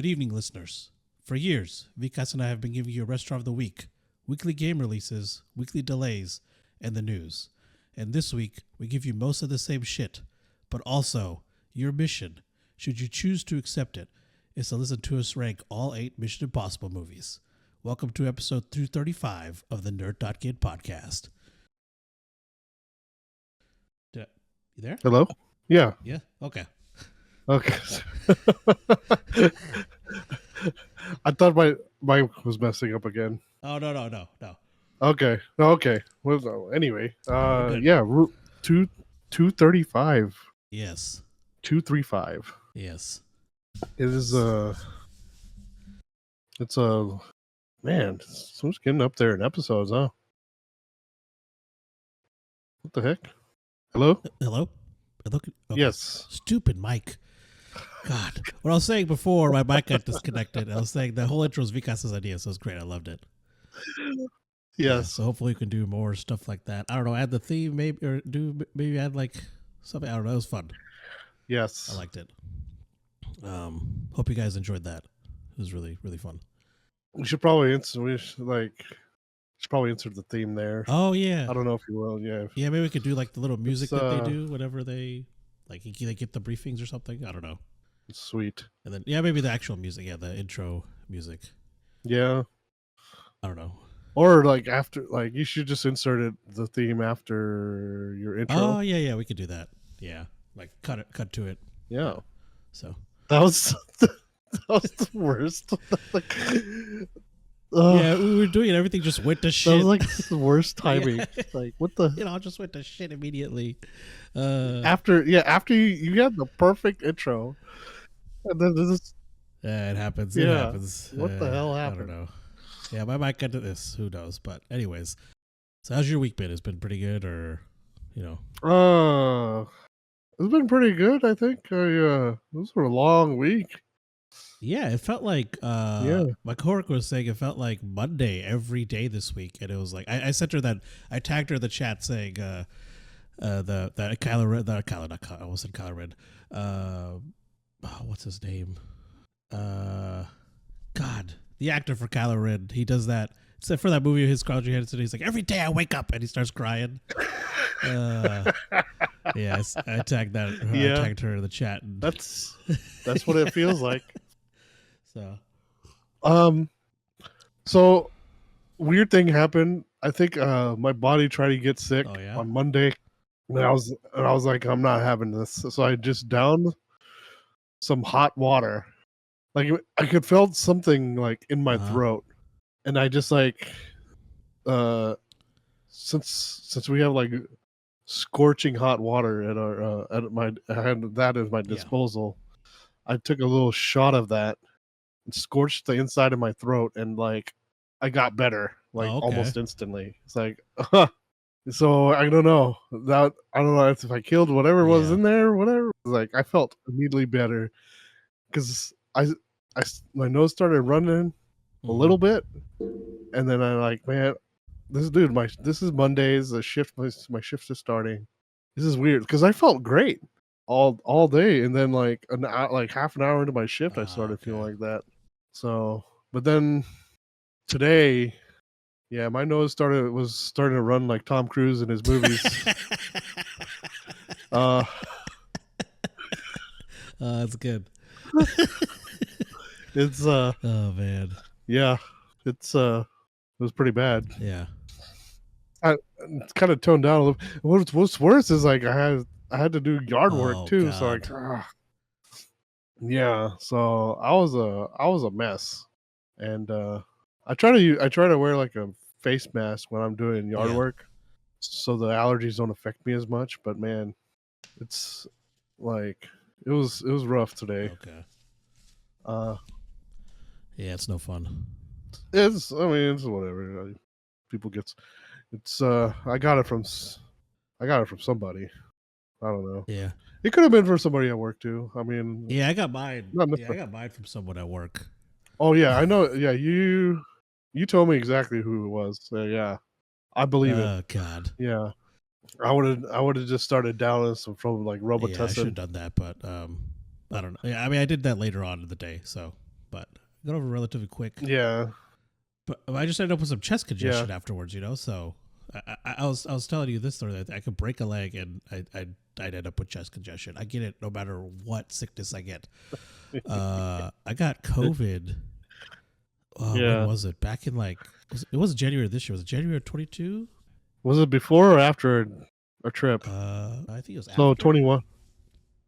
Good evening, listeners. For years, Vikas and I have been giving you a Restaurant of the Week, weekly game releases, weekly delays, and the news. And this week, we give you most of the same shit, but also your mission, should you choose to accept it, is to listen to us rank all 8 Mission Impossible movies. Welcome to episode 235 of the Nerd.get podcast. You there? Hello? Yeah. Yeah? Okay. Okay. I thought my mic was messing up again. Oh, no. Okay. Well, anyway, Good. yeah, 235. Yes. 235. Yes. It is it's man, so much getting up there in episodes, huh? What the heck? Hello? Hello? Okay. Yes. Stupid mic. God. What I was saying before, my mic got disconnected. I was saying the whole intro was Vikas's idea, so it was great. I loved it. Yes. Yeah, so hopefully we can do more stuff like that. I don't know, add the theme maybe, or maybe add like something. I don't know. It was fun. Yes. I liked it. Hope you guys enjoyed that. It was really, really fun. We should probably insert the theme there. Oh, yeah. I don't know if you will. Yeah. Yeah, maybe we could do like the little music that they do whenever they get the briefings or something. I don't know. Sweet. And then, yeah, maybe the actual music. Yeah, the intro music. Yeah. I don't know. Or like after, like you should just insert the theme after your intro. Oh, yeah, we could do that. Yeah, like cut to it. Yeah. So that was the worst. Yeah, we were doing it. Everything just went to shit. That was like the worst timing. Yeah. Like what the? Just went to shit immediately. After you had the perfect intro, and then this. Yeah, it happens. Yeah. It happens. What the hell happened? I don't know. Yeah, I might get to this. Who knows? But anyways, so how's your week been? It's been pretty good, or It's been pretty good. I think. This was a long week. Yeah, it felt like my coworker was saying it felt like Monday every day this week, and it was like I sent her that I tagged her in the chat saying that Kylo Ren, I almost said Kylo Ren. What's his name? God, the actor for Kylo Ren. He does that. Except for that movie, his Crouching Henderson. He's like, every day I wake up, and he starts crying. Yeah, I tagged that. I tagged her in the chat. And that's what it feels like. So weird thing happened. I think my body tried to get sick on Monday, and I was like, I'm not having this. So I just downed some hot water. Like I could feel something like in my throat, and I just like since we have like scorching hot water at our I had that at my disposal. I took a little shot of that and scorched the inside of my throat, and like I got better almost instantly. It's like so I don't know if I killed whatever was in there, whatever. Like I felt immediately better because my nose started running a little bit, and then I like, man, this is Mondays. The shift, my shift is starting. This is weird because I felt great all day, and then like half an hour into my shift, I started feeling like that. So, but then today, yeah, my nose was starting to run like Tom Cruise in his movies. That's good. It's oh man, yeah, it was pretty bad. Yeah, it's kind of toned down a little. What's worse is like I had to do yard work too. God. So like, yeah. So I was a mess, and I try to wear like a face mask when I'm doing yard work, so the allergies don't affect me as much. But man, it's like it was rough today. Okay. Yeah, it's no fun. It's whatever. People gets. It's I got it from somebody. I don't know. Yeah. It could have been for somebody at work too. I mean. Yeah, I got mine. I got mine from someone at work. Oh yeah, I know. Yeah, you told me exactly who it was. So, yeah, I believe it. Oh God. Yeah, I would have just started downing some from like Robitussin. Yeah, I should have done that, but I don't know. Yeah, I mean, I did that later on in the day, so but I got over relatively quick. Yeah. But I just ended up with some chest congestion afterwards, So I was telling you this story that I could break a leg and I'd end up with chest congestion. I get it no matter what sickness I get. I got COVID. When was it? Back in it wasn't January this year. Was it January of 22? Was it before or after a trip? I think it was after. So 21.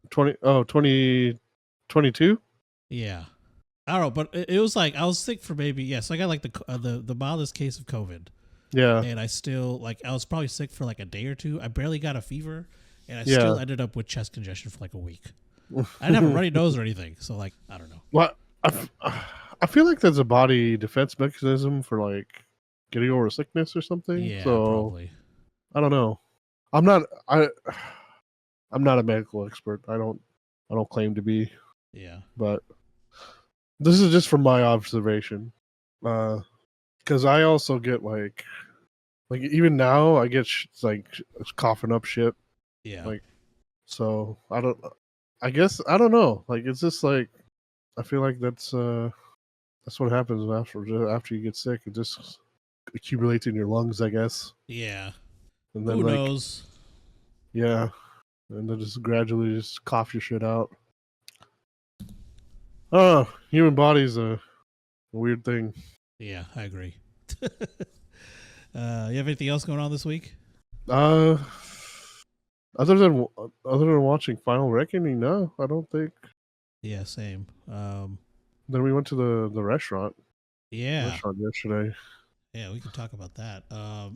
2022? Yeah. I don't know, but it was like I was sick for maybe so I got like the mildest case of COVID. Yeah. And I still I was probably sick for like a day or two. I barely got a fever, and I still ended up with chest congestion for like a week. I didn't have a runny nose or anything, so I don't know. Well, I feel like there's a body defense mechanism for like getting over sickness or something. Yeah, so probably. I don't know. I'm not a medical expert. I don't claim to be. Yeah. But this is just from my observation. Because I also get like even now I get coughing up shit. Yeah. So I don't know. It's just I feel like that's what happens after you get sick. It just accumulates in your lungs, I guess. Yeah. And then who knows? Yeah. And then just gradually just cough your shit out. Oh, human body's a weird thing. Yeah, I agree. You have anything else going on this week? Other than watching Final Reckoning, no, I don't think. Yeah, same. Then we went to the restaurant. Yeah. Restaurant yesterday. Yeah, we can talk about that.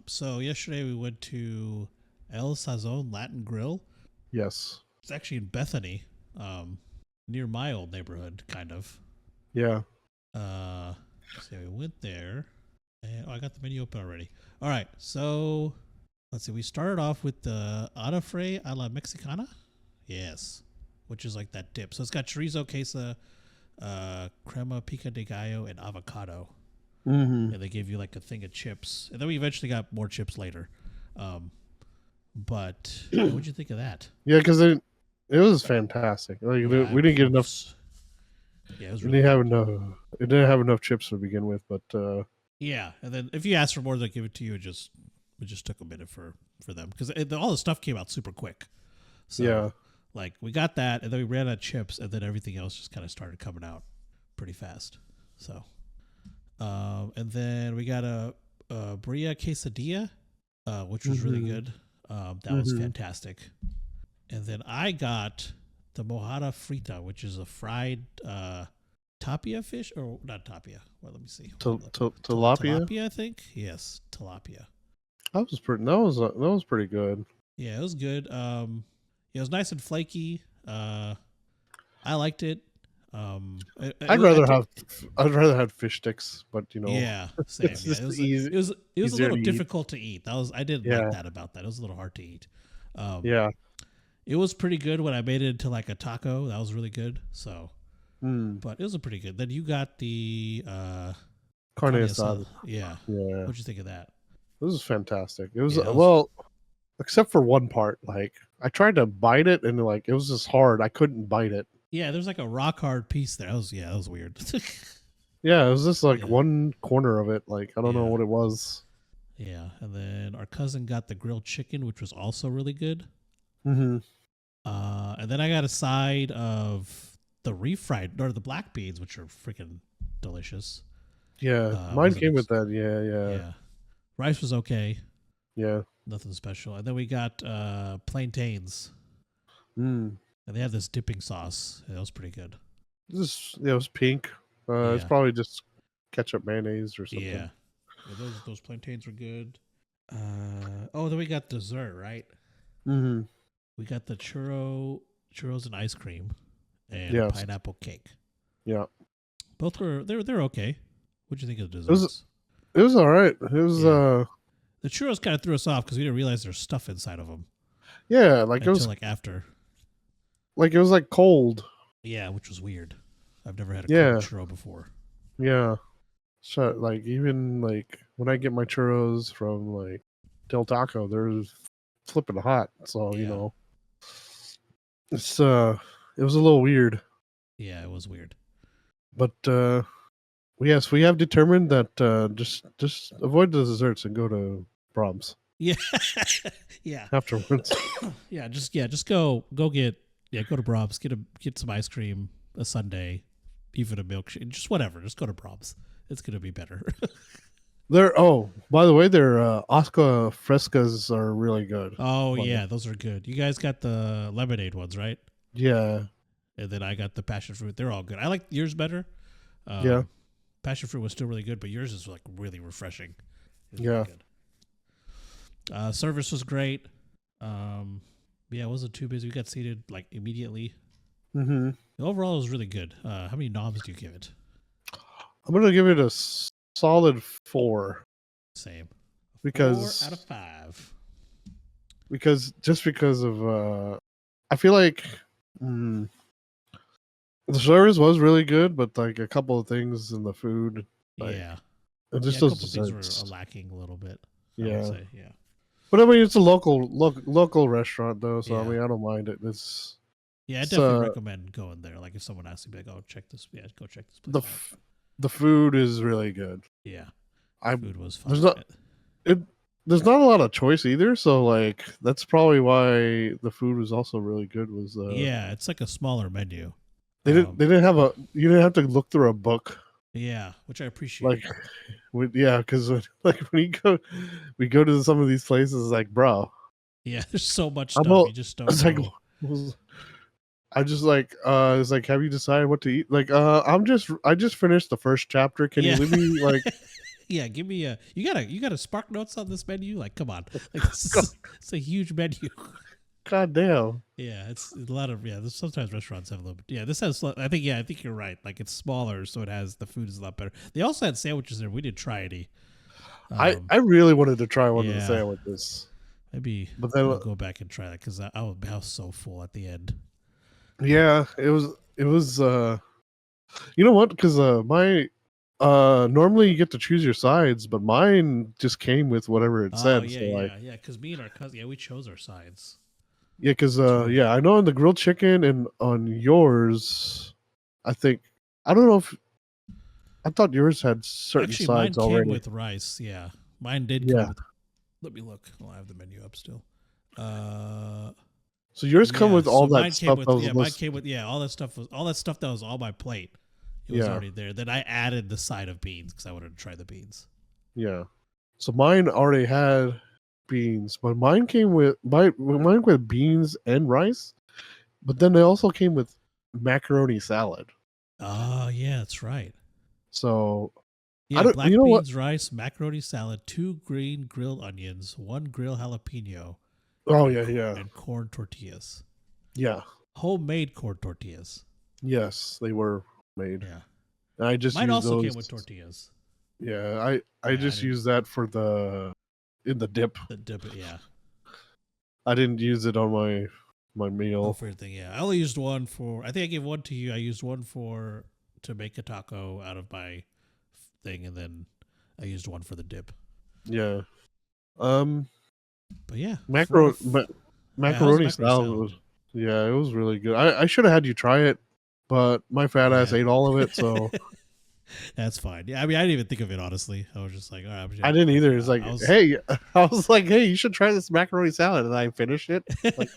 So yesterday we went to El Sazon Latin Grill. Yes. It's actually in Bethany, near my old neighborhood, kind of. Yeah. So we went there, and I got the menu open already. All right, so let's see. We started off with the Anafre a la Mexicana. Yes, which is like that dip. So it's got chorizo, queso, crema pica de gallo, and avocado. Mm-hmm. And they gave you like a thing of chips, and then we eventually got more chips later. But what'd you think of that? Yeah, because it was fantastic. We didn't get enough. Yeah, it was. It didn't have enough chips to begin with, but yeah, and then if you ask for more, they give it to you. It just took a minute for them because all the stuff came out super quick. So, yeah, we got that, and then we ran out of chips, and then everything else just kind of started coming out pretty fast. So, and then we got a birria quesadilla, which was really good. That was fantastic. And then I got the mojada frita, which is a fried tapia fish, or not tapia. Well, let me see. Tilapia. Tilapia, I think. Yes, tilapia. That was pretty good. Yeah, it was good. It was nice and flaky. I liked it. I'd rather have fish sticks, but Yeah, same. It's Yeah, just it was a little difficult to eat. I didn't Yeah. like that about that. It was a little hard to eat. Yeah. It was pretty good when I made it into like a taco. That was really good. So, Mm. but it was pretty good. Then you got the Carne asada. Yeah. Yeah. What'd you think of that? This is fantastic. It was Yeah, well, except for one part. I tried to bite it, and it was just hard. I couldn't bite it. Yeah, there's like a rock hard piece there. That was weird. Yeah, it was just one corner of it. I don't know what it was. Yeah, and then our cousin got the grilled chicken, which was also really good. Mm-hmm. And then I got a side of the refried or the black beans, which are freaking delicious. Yeah, mine came with that. Yeah. Rice was okay. Yeah. Nothing special. And then we got plantains. Mm. And they have this dipping sauce. That was pretty good. It was pink. It's probably just ketchup mayonnaise or something. Yeah. Those plantains were good. Then we got dessert, right? Mm-hmm. We got the churros and ice cream and pineapple cake. Yeah. Both they're okay. What'd you think of the desserts? It was all right. It was the churros kind of threw us off because we didn't realize there's stuff inside of them. Yeah, it was after. It was cold. Yeah, which was weird. I've never had a cold churro before. Yeah. So even when I get my churros from Del Taco, they're flipping hot. So it's it was a little weird. Yeah, it was weird. But yes, we have determined that just avoid the desserts and go to Brahms Yeah, yeah, afterwards. just go go to Brahms, get some ice cream, a sundae, even a milkshake, just whatever. Just go to Brahms. It's gonna be better. By the way, their Oscar frescas are really good. Oh Like, yeah, those are good. You guys got the lemonade ones, right? yeah, And then I got the passion fruit. They're all good. I like yours better. yeah, Passion fruit was still really good, but yours is like really refreshing. It was yeah. really good. Service was great. Yeah, it wasn't too busy. We got seated like immediately. Mm-hmm. Overall, it was really good. How many noms do you give it? I'm gonna give it a solid 4 Same. because 4 out of 5. because of I feel like mm, the service was really good, but like a couple of things in the food, like Yeah. and Yeah, just a those couple things were desserts. lacking a little bit, I would Yeah, say. Yeah. but I mean it's a local restaurant though, so I Yeah. mean I don't mind it. It's Yeah, I it's definitely recommend going there. Like if someone asks me, like, "Oh, check this. Yeah, go check this the place out." the food is really good. Yeah, I food was there's fire. not it there's not a lot of choice either, so like that's probably why the food was also really good. Was Yeah, it's like a smaller menu. they didn't have a you didn't have to look through a book Yeah, which I appreciate. like because like when you go we go to some of these places like bro Yeah, there's so much I'm stuff all you just don't it's like know. I just like it's like have you decided what to eat like I just finished the first chapter, can you Yeah. leave me like Yeah, give me a you got a spark notes on this menu? Like, come on. Like it's a huge menu. god damn. Yeah, it's a lot of there's sometimes restaurants have a little bit. Yeah, this has I think you're right. Like it's smaller, so it has the food is a lot better. They also had sandwiches there. We didn't try any. I really wanted to try one of the Yeah, sandwiches, maybe but then we'll go back and try that because I was so full at the end. yeah, it was you know what? Because my normally you get to choose your sides, but mine just came with whatever it Oh said. yeah, So like yeah, yeah. Because me and our cousin, we chose our sides. yeah, because Too. yeah, I know on the grilled chicken and on yours, I think I don't know if I thought yours had certain Actually, mine sides came already. with rice. Yeah, mine did come Yeah, with. Let me look. Oh, I have the menu up still. Uh, so yours come yeah. with all So that mine came stuff with that was listed. all that stuff that was on my plate. It was Yeah, already there. Then I added the side of beans because I wanted to try the beans. yeah. So mine already had beans, but mine with beans and rice. But then they also came with macaroni salad. Oh yeah, that's right. So I Yeah, don't. You black know what? beans, rice, macaroni salad, 2 green grilled onions, 1 grilled jalapeno, Oh yeah, yeah, and corn tortillas. yeah. Homemade corn tortillas. Yes, they were made. Yeah. I just Mine used also those. came with tortillas. Yeah, I Yeah, I just didn't. used that for the in the dip. The dip it, yeah. I didn't use it on my Oh, meal. for everything, yeah. I only used one for. I think I gave one to you. I used one for to make a taco out of my thing, and then I used one for the dip. Yeah. Um, But yeah, macro how's the macaroni macaroni salad salad? was yeah, it was really good. I should have had you try it, but my fat ass Yeah, ate all of it, so that's fine. Yeah, I mean, I didn't even think of it honestly. I was just like, all right, I didn't either. It's like, I was. hey, I was like, hey, you should try this macaroni salad, and I finished it. Like,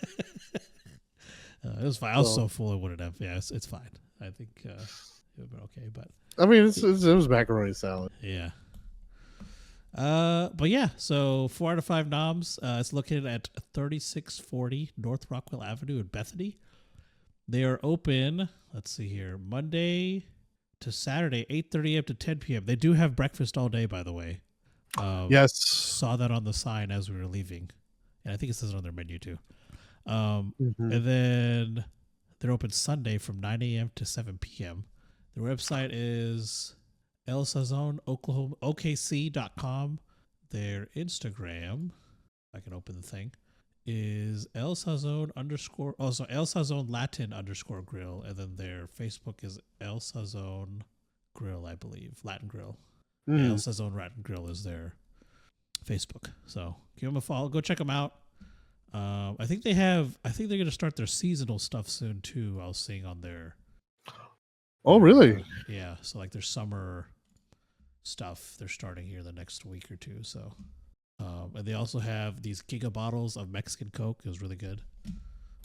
It was fine. I was so so full, it wouldn't have. Yeah, it's fine. I think it would have been okay, but I mean, it was macaroni salad. yeah. But yeah, so 4 out of 5 noms. It's located at 3640 North Rockwell Avenue in Bethany. They are open. Let's see here, Monday to Saturday, 8:30 a.m. to 10 p.m. They do have breakfast all day, by the way. Yes. Saw that on the sign as we were leaving, and I think it says it on their menu too. And Mhm. then they're open Sunday from 9 a.m. to 7 p.m. Their website is El Sazon, Oklahoma, OKC.com. Their Instagram, I can open the thing, is El Sazon _ also El Sazon Latin _ Grill. And then their Facebook is El Sazon Grill, I believe. Latin Grill. Yeah, El Sazon Latin Grill is their Facebook. So give them a follow. Go check them out. I think they're going to start their seasonal stuff soon too. I was seeing on their Oh, really? Yeah. So like their summer stuff, they're starting here the next week or two. So, and they also have these giga bottles of Mexican Coke. It was really good.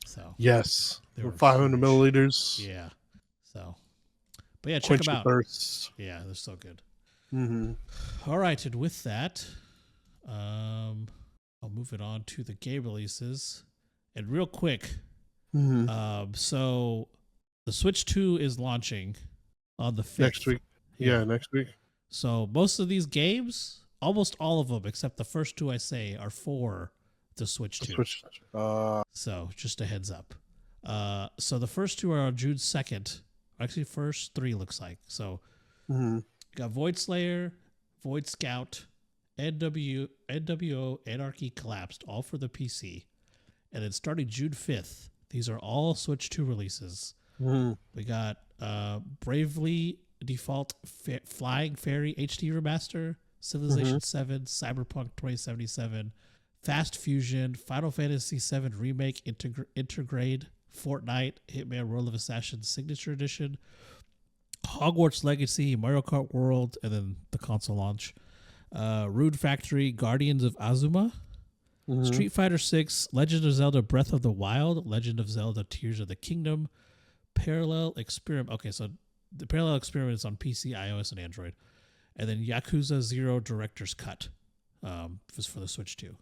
So Yes. they were 500 huge. milliliters. Yeah. So, but yeah, check Quench them your out. thirst. Yeah, they're so good. Mm-hmm. All right, and with that, I'll move it on to the game releases. And real quick, Mm-hmm. so the Switch 2 is launching on the 5th. Next week. Yeah, next week. So most of these games, almost all of them, except the first two I say, are for the Switch 2. Switch. So just a heads up. So the first two are on June 2nd. Actually, first three looks like. So Mm-hmm. got Void Slayer, Void Scout, NWO, Anarchy Collapsed, all for the PC. And then starting June 5th, these are all Switch 2 releases. Mm-hmm. We got Bravely Default Flying Fairy HD Remaster, Civilization 7, Cyberpunk 2077, Fast Fusion, Final Fantasy 7 Remake Intergrade, Fortnite, Hitman World of Assassins Signature Edition, Hogwarts Legacy, Mario Kart World, and then the console launch. Rude Factory, Guardians of Azuma, Street Fighter 6, Legend of Zelda Breath of the Wild, Legend of Zelda Tears of the Kingdom, Parallel Experiment. Okay, so the Parallel Experiment is on PC, iOS, and Android. And then Yakuza 0 Director's Cut was for the Switch 2.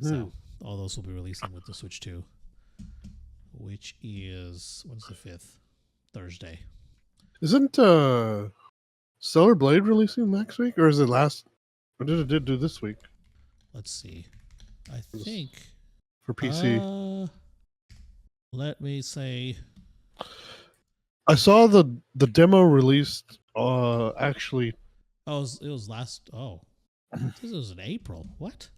So all those will be releasing with the Switch 2, which is, when's the 5th? Thursday. Isn't Stellar Blade releasing next week? Or is it last? Or did it do this week? Let's see. I think for PC. Let me say. I saw the demo released. Actually. Oh, it was last. Oh, this was in April. What?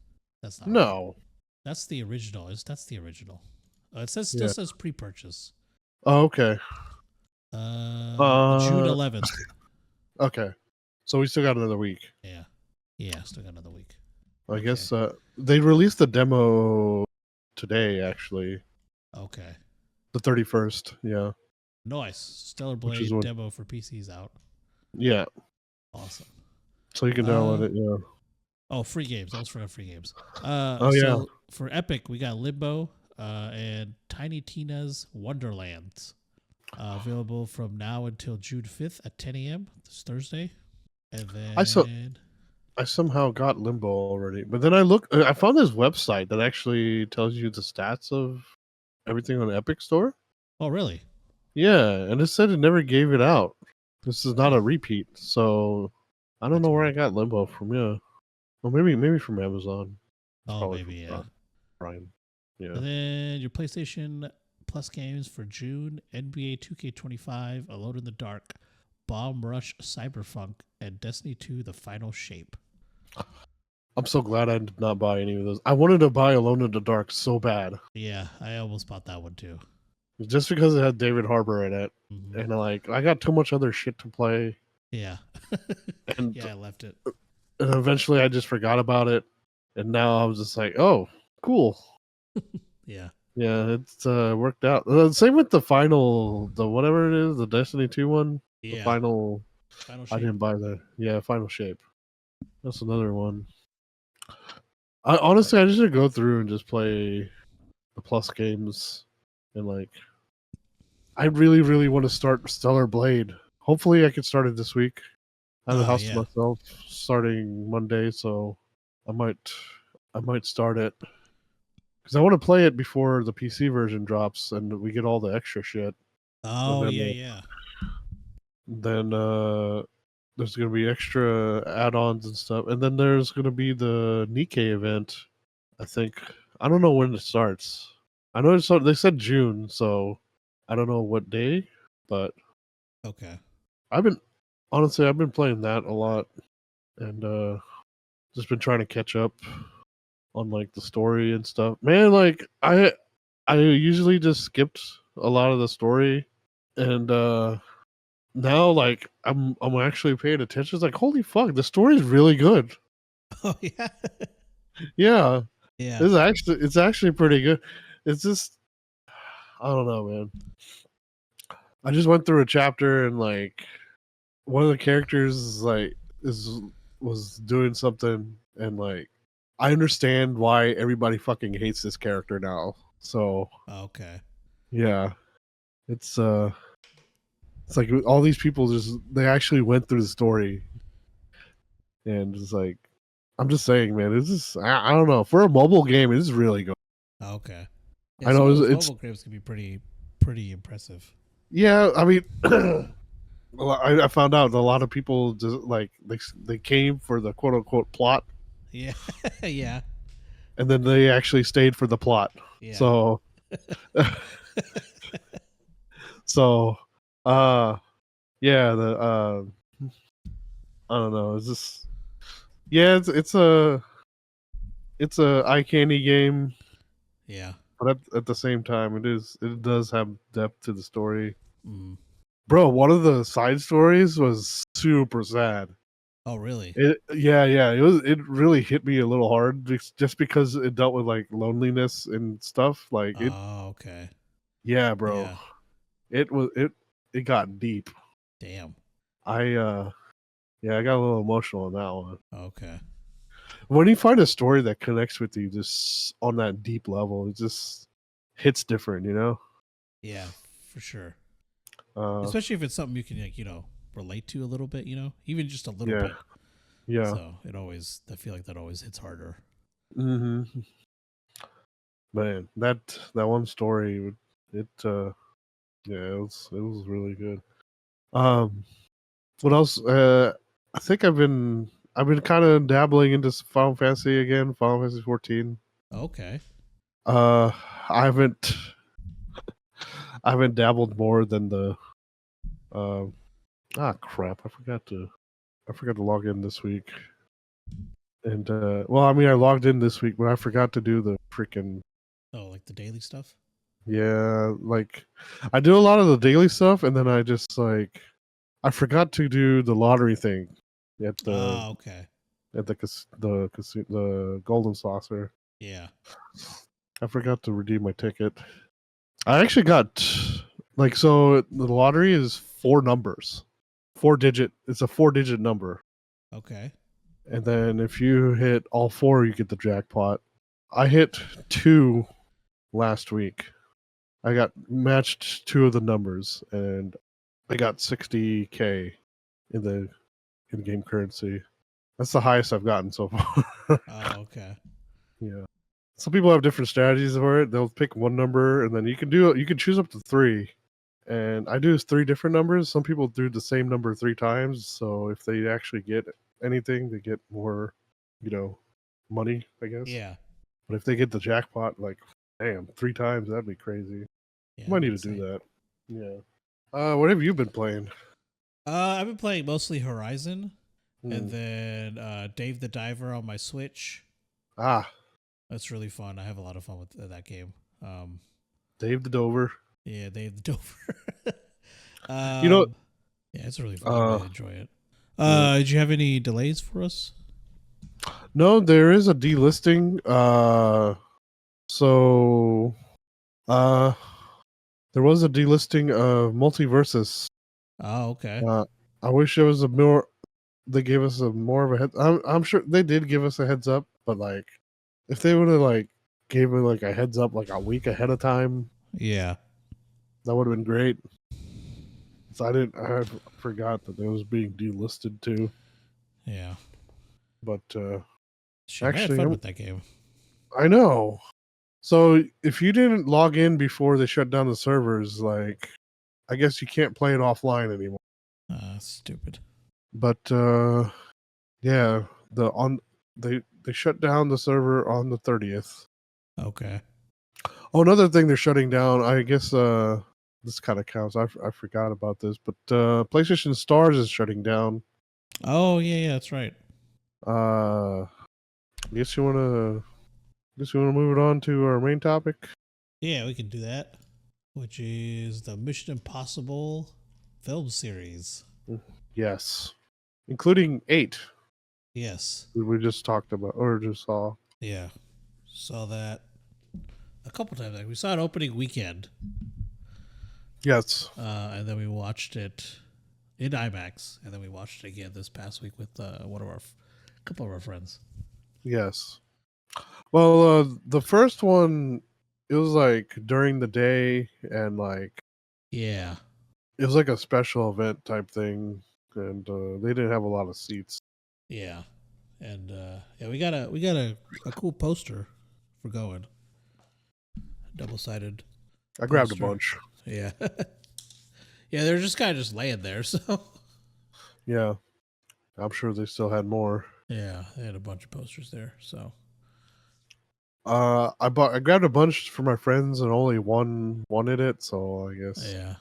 That's not. No. Right. That's the original. That's the original. It still says pre-purchase. Oh, okay. June 11th. Okay, so we still got another week. Yeah, still got another week. I guess they released the demo today, actually. Okay. The 31st, yeah. Nice. Stellar Blade demo for PC's out. Yeah. Awesome. So you can download it, yeah. Oh, free games. I was forgot free games. yeah. For Epic, we got Limbo and Tiny Tina's Wonderlands. Available from now until June 5th at 10 a.m. this Thursday. And then I somehow got Limbo already, but then I found this website that actually tells you the stats of everything on Epic Store. Oh, really? Yeah, and it said it never gave it out. This is not a repeat, so I don't know where I got Limbo from. Yeah, well, maybe from Amazon. Oh, maybe yeah. Prime. Yeah. And then your PlayStation Plus games for June: NBA 2K25, Alone in the Dark, Bomb Rush Cyberpunk, and Destiny 2: The Final Shape. I'm so glad I did not buy any of those. I wanted to buy Alone in the Dark so bad. Yeah, I almost bought that one too. Just because it had David Harbour in it. Mm-hmm. And I got too much other shit to play. Yeah. And yeah, I left it. And eventually I just forgot about it. And now I was just like, oh, cool. Yeah. Yeah, it's worked out. Same with the whatever it is, the Destiny 2 one. Yeah. The final Shape. I didn't buy that. Yeah, Final Shape. That's another one. I just need to go through and just play the Plus games. And I really, really want to start Stellar Blade. Hopefully I can start it this week. I have a house to myself starting Monday, so I might start it. Because I want to play it before the PC version drops and we get all the extra shit. Oh, yeah. Then there's going to be extra add-ons and stuff. And then there's going to be the Nikkei event, I think. I don't know when it starts. I know they said June, so I don't know what day, but... Okay. I've been playing that a lot and just been trying to catch up on the story and stuff. Man, I usually just skipped a lot of the story, and now I'm actually paying attention. It's holy fuck, the story's really good. Oh yeah. Yeah. Yeah. It's actually pretty good. It's just I don't know, man. I just went through a chapter and like one of the characters was doing something and like I understand why everybody fucking hates this character now. So Okay. yeah, it's like all these people they actually went through the story and it's like I'm just saying, man, this is I don't know, for a mobile game, it is really good. Okay. Yeah, I some know of those it's mobile games can be pretty impressive. yeah. I mean, I found out that a lot of people just like they came for the quote unquote plot, Yeah. Yeah. and then they actually stayed for the plot. Yeah. So, so, uh, yeah, I don't know. It's just yeah, it's a eye candy game, Yeah. but at the same time, it does have depth to the story. Mm. Bro, one of the side stories was super sad. Oh, really? Yeah, it really hit me a little hard just because it dealt with like loneliness and stuff. Like it, Oh, okay. yeah, bro. Yeah. It got deep. Damn. I yeah, I got a little emotional on that one. Okay. When you find a story that connects with you just on that deep level, it just hits different, you know? Yeah, for sure. Uh Especially if it's something you can, like, relate to a little bit, even just a little yeah, bit. yeah. So I feel like that always hits harder. Mhm. Man, that one story it yeah, it was really good. Um what else? I think I've been kind of dabbling into Final Fantasy again, Final Fantasy 14. Okay. Uh, I haven't I haven't dabbled more than the um crap. I forgot to log in this week. And well, I mean I logged in this week, but I forgot to do the freaking Oh, like the daily stuff? yeah, like I do a lot of the daily stuff and then I just like I forgot to do the lottery thing at the Oh, okay. the golden saucer. Yeah. I forgot to redeem my ticket. I actually got like so the lottery is four numbers. It's a 4-digit number. Okay. And then if you hit all four you get the jackpot. I hit 2 last week. I got matched 2 of the numbers and I got 60K in the in-game currency. That's the highest I've gotten so far. Oh, okay. Yeah. Some people have different strategies for it. They'll pick one number and then you can choose up to 3. And I do 3 different numbers. Some people do the same number 3 times, so if they actually get anything, they get more, you know, money, I guess. Yeah. But if they get the jackpot, like, damn, 3 times, that'd be crazy. Yeah, Might that'd be need to do insane. that. Yeah. What have you been playing? I've been playing mostly Horizon and Hmm. then Dave the Diver on my Switch. Ah, That's really fun. I have a lot of fun with that game. Um, Dave the Dover. yeah, Dave the Dover. You know, Yeah, it's really fun. I uh, really enjoy it. yeah. Did you have any delays for us? No, there is a delisting. So, uh, there was a delisting of Multiversus. Oh, okay. Uh, I wish there was a more. They gave us a more of a head. I'm sure they did give us a heads up, but like, if they would have like gave me like a heads up like a week ahead of time, Yeah. that would have been great. So I forgot that it was being delisted too. Yeah. But Shame. I had actually, fun with that game. I know. So if you didn't log in before they shut down the servers, like, I guess you can't play it offline anymore. Stupid. But yeah, they shut down the server on the 30th. Okay. Oh, another thing they're shutting down. I guess this kind of counts. I forgot about this, but PlayStation Stars is shutting down. Oh, yeah, that's right. I guess you wanna move it on to our main topic. Yeah, we can do that. Which is the Mission Impossible film series. Yes, including 8. Yes. We just talked about or just saw. Yeah. Saw that a couple times. Like we saw it opening weekend Yes. And then we watched it in IMAX, and then we watched it again this past week with couple of our friends. Yes. Well, the first one, it was like during the day, and like Yeah, it was like a special event type thing, and they didn't have a lot of seats. yeah, and yeah, we got a cool poster for going, double sided I grabbed a poster. bunch. Yeah, yeah, they're just kind of just laying there. So Yeah, I'm sure they still had more. yeah, they had a bunch of posters there. So I grabbed a bunch for my friends, and only one wanted it. So I guess yeah,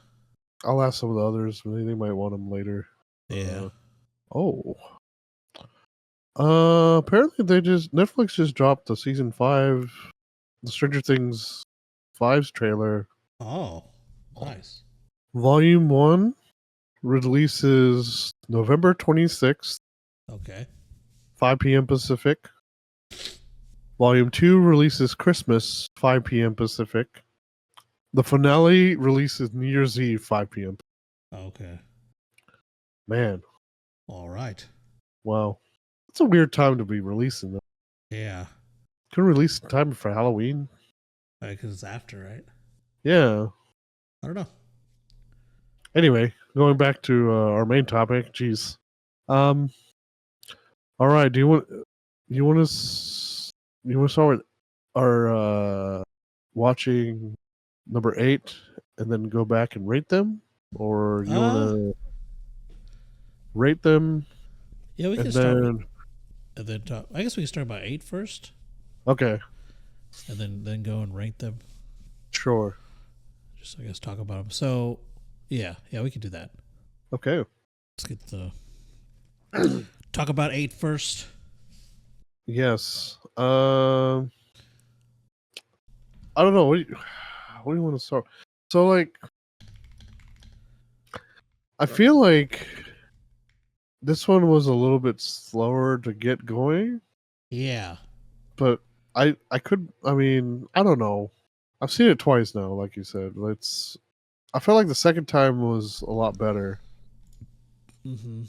I'll ask some of the others. They might want them later. yeah. Oh. Apparently Netflix just dropped the season 5, the Stranger Things 5's trailer. Oh, nice. Volume 1 releases November 26th, Okay. 5 p.m. Pacific. Volume 2 releases Christmas, 5 p.m. Pacific. The finale releases New Year's Eve, 5 p.m. Okay. Man, All right. wow. It's a weird time to be releasing them. Yeah. Could release in time for Halloween. Because it's after, right? Yeah. I don't know. Anyway, going back to our main topic. Jeez. Um. All right. You want to you want to start with our watching number 8 and then go back and rate them, or you want Uh, to rate them yeah, we can and start with, then and then talk. I guess we can start by 8 first, okay, and then go and rank them. sure, Just I guess talk about them. So, yeah, we can do that. okay. Let's get the talk about 8 first. Yes. I don't know. What do you want to start? So, like, I feel like this one was a little bit slower to get going, Yeah. but I mean, I don't know. I've seen it twice now, like you said. I felt like the second time was a lot better. Mm-hmm.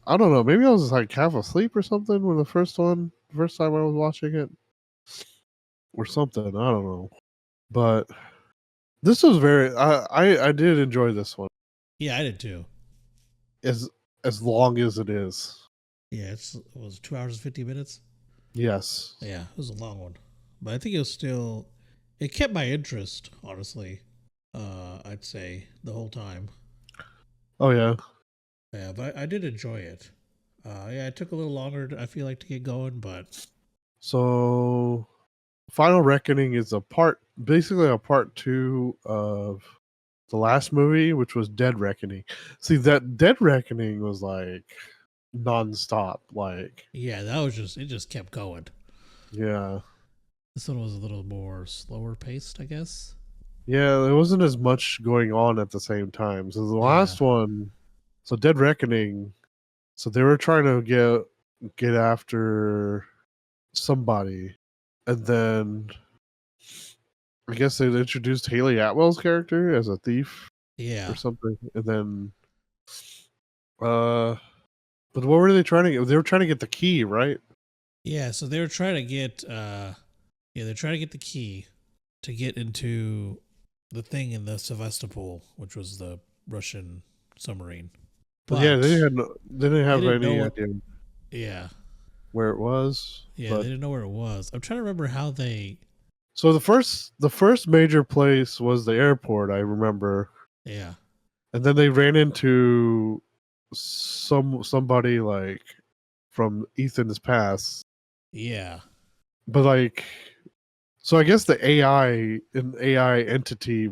I don't know. Maybe I was like half asleep or something when the first time I was watching it, or something. I don't know. But this was very. I did enjoy this one Yeah, I did too. as as long as it is. Yeah, it was 2 hours and 50 minutes. Yes. Yeah, it was a long one, but I think it was still. It kept my interest, honestly. I'd say the whole time. Oh yeah. Yeah, but I did enjoy it. Yeah, it took a little longer. I feel like to get going, but So, Final Reckoning is basically a part 2 of the last movie, which was Dead Reckoning. See, that Dead Reckoning was like nonstop. Like, yeah, that was just it. Just kept going. yeah, This one was a little more slower paced, I guess. yeah, there wasn't as much going on at the same time. So the Yeah, last one, so Dead Reckoning, so they were trying to get after somebody, and then I guess they introduced Haley Atwell's character as a thief or yeah, something, and then uh, but what were they trying to get? They were trying to get the key, right? yeah. So they were trying to get, they're trying to get the key to get into the thing in the Sevastopol, which was the Russian submarine. But yeah, But they didn't they have didn't know any what. idea Yeah, where it was. yeah, they But didn't know where it was. I'm trying to remember how they. so the first major place was the airport, I remember, Yeah, and then they ran into somebody like from Ethan's past. yeah. But like, so I guess the AI entity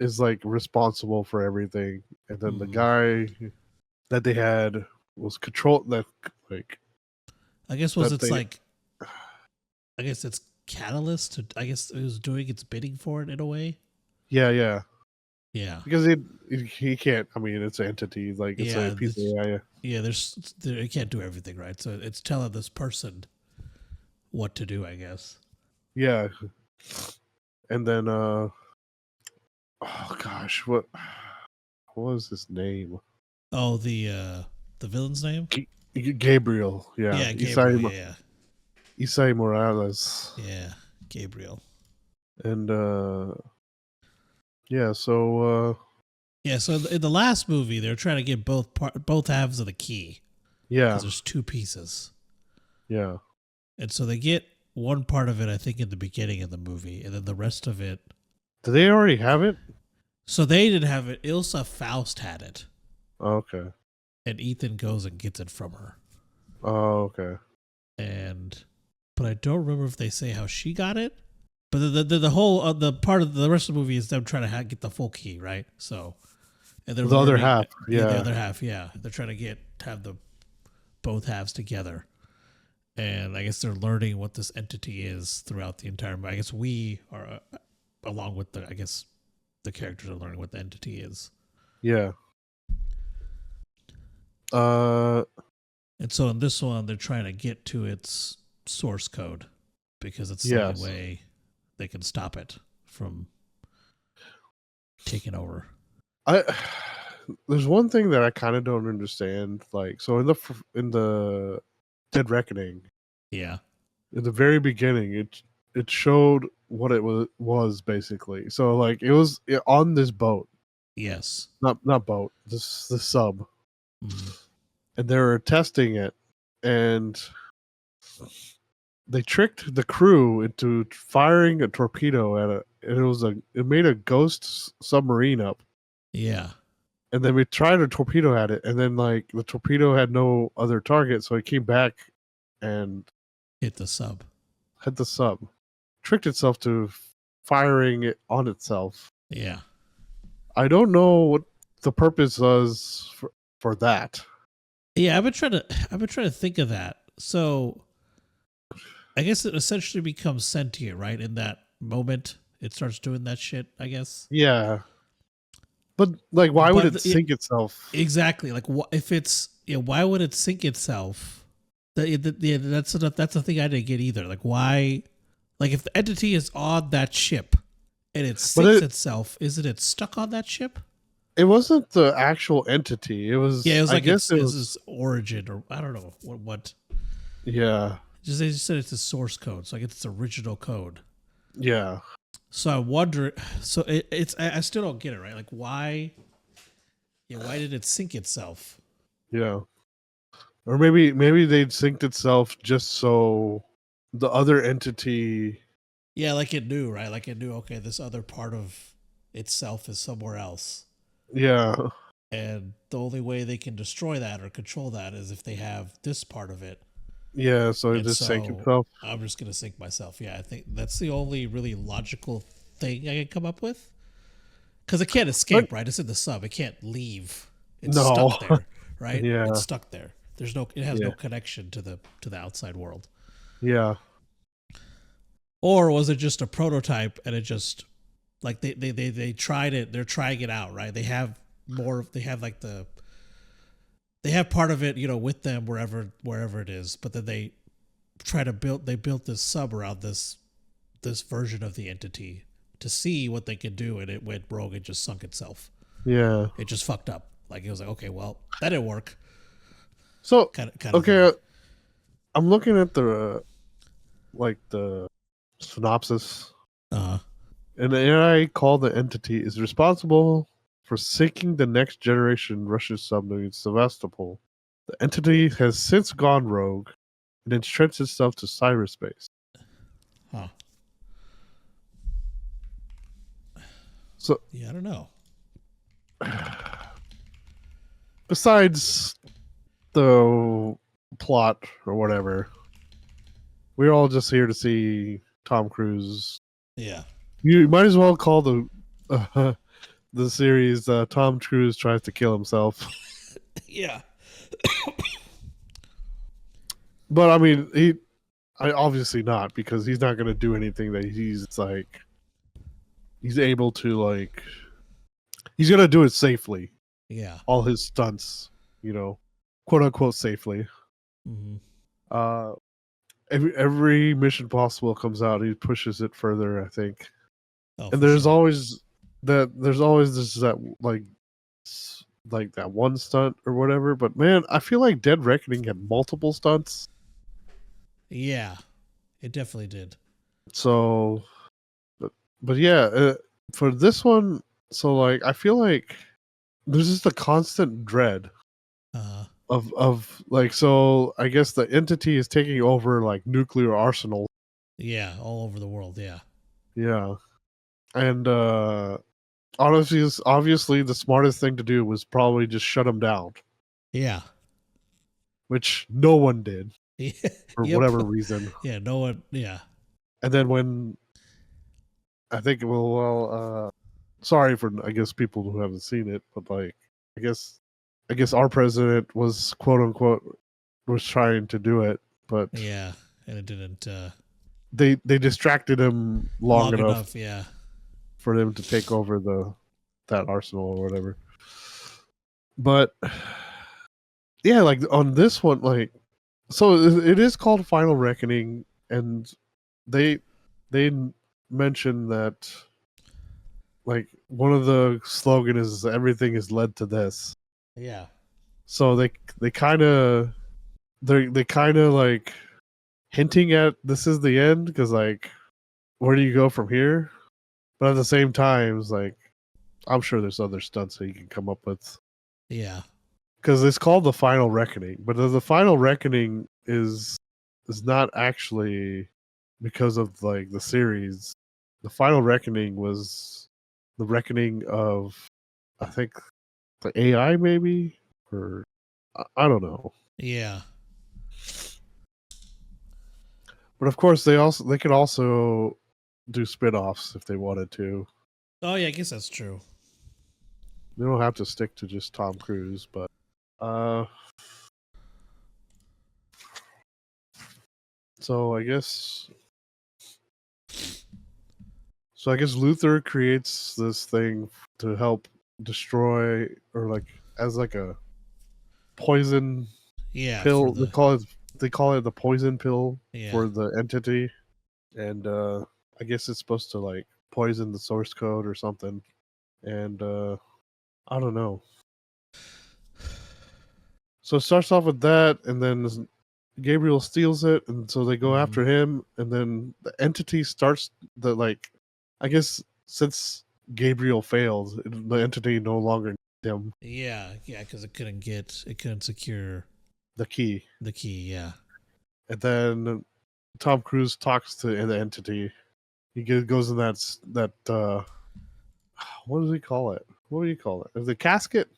is like responsible for everything, and then the Hmm. guy that they had was control that like I guess was that it's they like I guess it's catalyst to I guess it was doing its bidding for it in a way. yeah, Yeah. because he can't. I mean, it's an entity, like it's a Yeah. piece of AI. Yeah, it can't do everything, right? So it's telling this person what to do, I guess. Yeah, and then Oh gosh, what was his name? Oh, the villain's name? Gabriel. Yeah, Yeah, Gabriel. Yeah, Isai Morales. yeah, Gabriel. And yeah, so Yeah. So in the last movie, they're trying to get both halves of the key yeah, because there's two pieces, yeah. and so they get one part of it, I think, in the beginning of the movie, and then the rest of it. Do they already have it? So they didn't have it. Ilsa Faust had it, Oh, okay. and Ethan goes and gets it from her. Oh, okay. But I don't remember if they say how she got it. But the whole the part of the rest of the movie is them trying to get the full key, right? So, and they're The other learning, half, yeah, the yeah. other half, yeah. They're trying to have the both halves together, and I guess they're learning what this entity is throughout the entire. I guess we are, along with I guess the characters are learning what the entity is. Yeah. And so in this one, they're trying to get to its source code because it's the only way they can stop it from taking over. There's one thing that I kind of don't understand. Like, so in the Dead Reckoning, Yeah, in the very beginning, it showed what it was basically. So like it was on this boat. yes, Not boat. The sub. mm-hmm. And they were testing it, and they tricked the crew into firing a torpedo at it. And it made a ghost submarine up. Yeah. And then we tried a torpedo at it, and then like the torpedo had no other target, so it came back and Hit the sub. hit the sub. Tricked itself to firing it on itself. Yeah. I don't know what the purpose was for that. Yeah, I've been trying to think of that. So I guess it essentially becomes sentient, right? In that moment, it starts doing that shit, I guess. Yeah. But like, why would it sink itself? Exactly. Like, if it's why would it sink itself? That's the thing I didn't get either. Like, why? Like, if the entity is on that ship and it sinks itself, isn't it stuck on that ship? It wasn't the actual entity. It was. Yeah, it was I like guess it was its origin, or I don't know what. Yeah. They just said it's a source code, so I guess it's original code. Yeah. So I wonder. So it's I still don't get it, right? Like, why? Yeah, why did it sink itself? Yeah. Or maybe they'd synced itself just so the other entity. Yeah, like it knew, right? Like it knew, okay, this other part of itself is somewhere else. Yeah. And the only way they can destroy that or control that is if they have this part of it. Yeah, so it just sank itself. I'm just going to sink myself. Yeah, I think that's the only really logical thing I can come up with. Because it can't escape, right? It's in the sub. It can't leave. It's stuck there, right? Yeah. It's stuck there. It has no connection to the outside world. Yeah. Or was it just a prototype and it just like they tried it, they're trying it out, right? They have part of it, with them wherever it is, but then they built this sub around this version of the entity to see what they could do, and it went rogue and just sunk itself. Yeah. It just fucked up. Like it was like, okay, well, that didn't work. So kind okay, of I'm looking at the synopsis. An AI called the entity is responsible for sinking the next generation Russian submarine Sevastopol. The entity has since gone rogue and entrenched itself to cyberspace. Huh. So yeah, I don't know. Besides the plot or whatever, we're all just here to see Tom Cruise. Yeah. You might as well call the series Tom Cruise Tries to Kill Himself. Yeah. But I mean, obviously not, because he's not going to do anything that he's able to, he's going to do it safely. Yeah. All his stunts, quote unquote safely. Mm-hmm. Every Mission Possible comes out, he pushes it further, I think. Oh, and there's always that there's always this that like that one stunt or whatever. But man, I feel like Dead Reckoning had multiple stunts. Yeah, it definitely did. So, but yeah, for this one, so like I feel like there's just a constant dread Uh, of like, so I guess the entity is taking over like nuclear arsenal. yeah, all over the world. Yeah, Yeah, and honestly, obviously the smartest thing to do was probably just shut him down, yeah, which no one did for yep, whatever reason. yeah. No one. Yeah, And then when I think, sorry for I guess people who haven't seen it, but like I guess I guess our president was quote unquote was trying to do it, but yeah, and it didn't they distracted him long long enough enough. Yeah, for them to take over that arsenal or whatever. But yeah, like on this one, like so it is called Final Reckoning, and they they mentioned that like one of the slogan is everything is led to this. yeah, So they kind of they kind of like hinting at this is the end because like where do you go from here? But at the same time, it's like I'm sure there's other stunts that you can come up with yeah, because it's called the Final Reckoning. But the Final Reckoning is not actually because of like the series. The Final Reckoning was the reckoning of I think the AI maybe or I don't know. yeah. But of course they could also do spin-offs if they wanted to. Oh yeah, I guess that's true. They don't have to stick to just Tom Cruise, but uh so I guess Luther creates this thing to help destroy or like as like a poison Yeah, for pill. the They call it the poison pill yeah, for the entity, and I guess it's supposed to like poison the source code or something. And I don't know. So it starts off with that, and then Gabriel steals it, and so they go after him, and then the entity starts the like. I guess since Gabriel failed, the entity no longer needs him yeah, yeah, because it couldn't secure the key, the key. Yeah, and then Tom Cruise talks to the entity. He goes in that what does he call it? What do you call it? Is it a casket?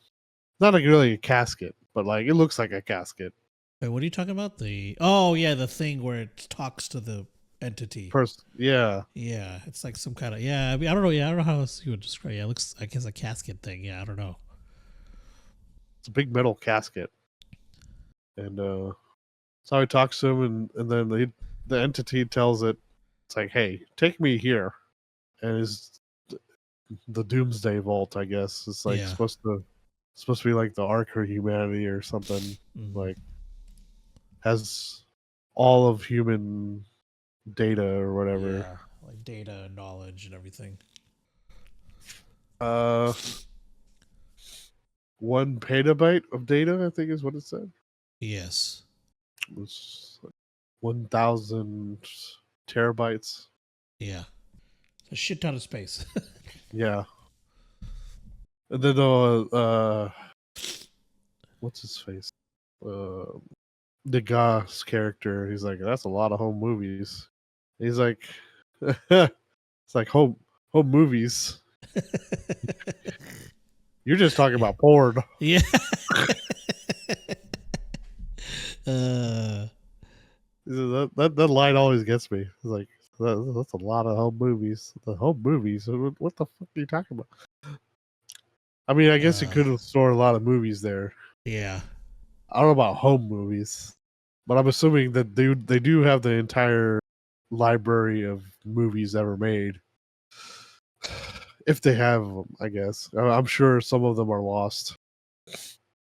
Not like really a casket, but like it looks like a casket. wait, what are you talking about? The oh yeah, the thing where it talks to the entity. First, yeah, Yeah, it's like some kind of yeah. I mean, I don't know. Yeah, I don't know how else you would describe. Yeah, it looks I guess a casket thing. Yeah, I don't know. it's a big metal casket, and so he talks to him, and then the entity tells it, it's like, hey, take me here, and it's the Doomsday Vault, I guess. It's like Yeah. supposed to be like the Ark of Humanity or something. Mm-hmm. Like has all of human data or whatever. Yeah, like data and knowledge and everything. Uh, 1 petabyte of data, I think is what it said. Yes. It was like 1,000 terabytes. Yeah. A shit ton of space. Yeah. And then what's his face? Uh, Degas character. He's like, that's a lot of home movies. He's like, it's like home movies. You're just talking about porn. Yeah. uh, That line always gets me. It's like that's a lot of home movies. The home movies. What the fuck are you talking about? I mean, I guess you could have stored a lot of movies there. yeah. I don't know about home movies, but I'm assuming that they do have the entire library of movies ever made. If they have them, I guess. I'm sure some of them are lost.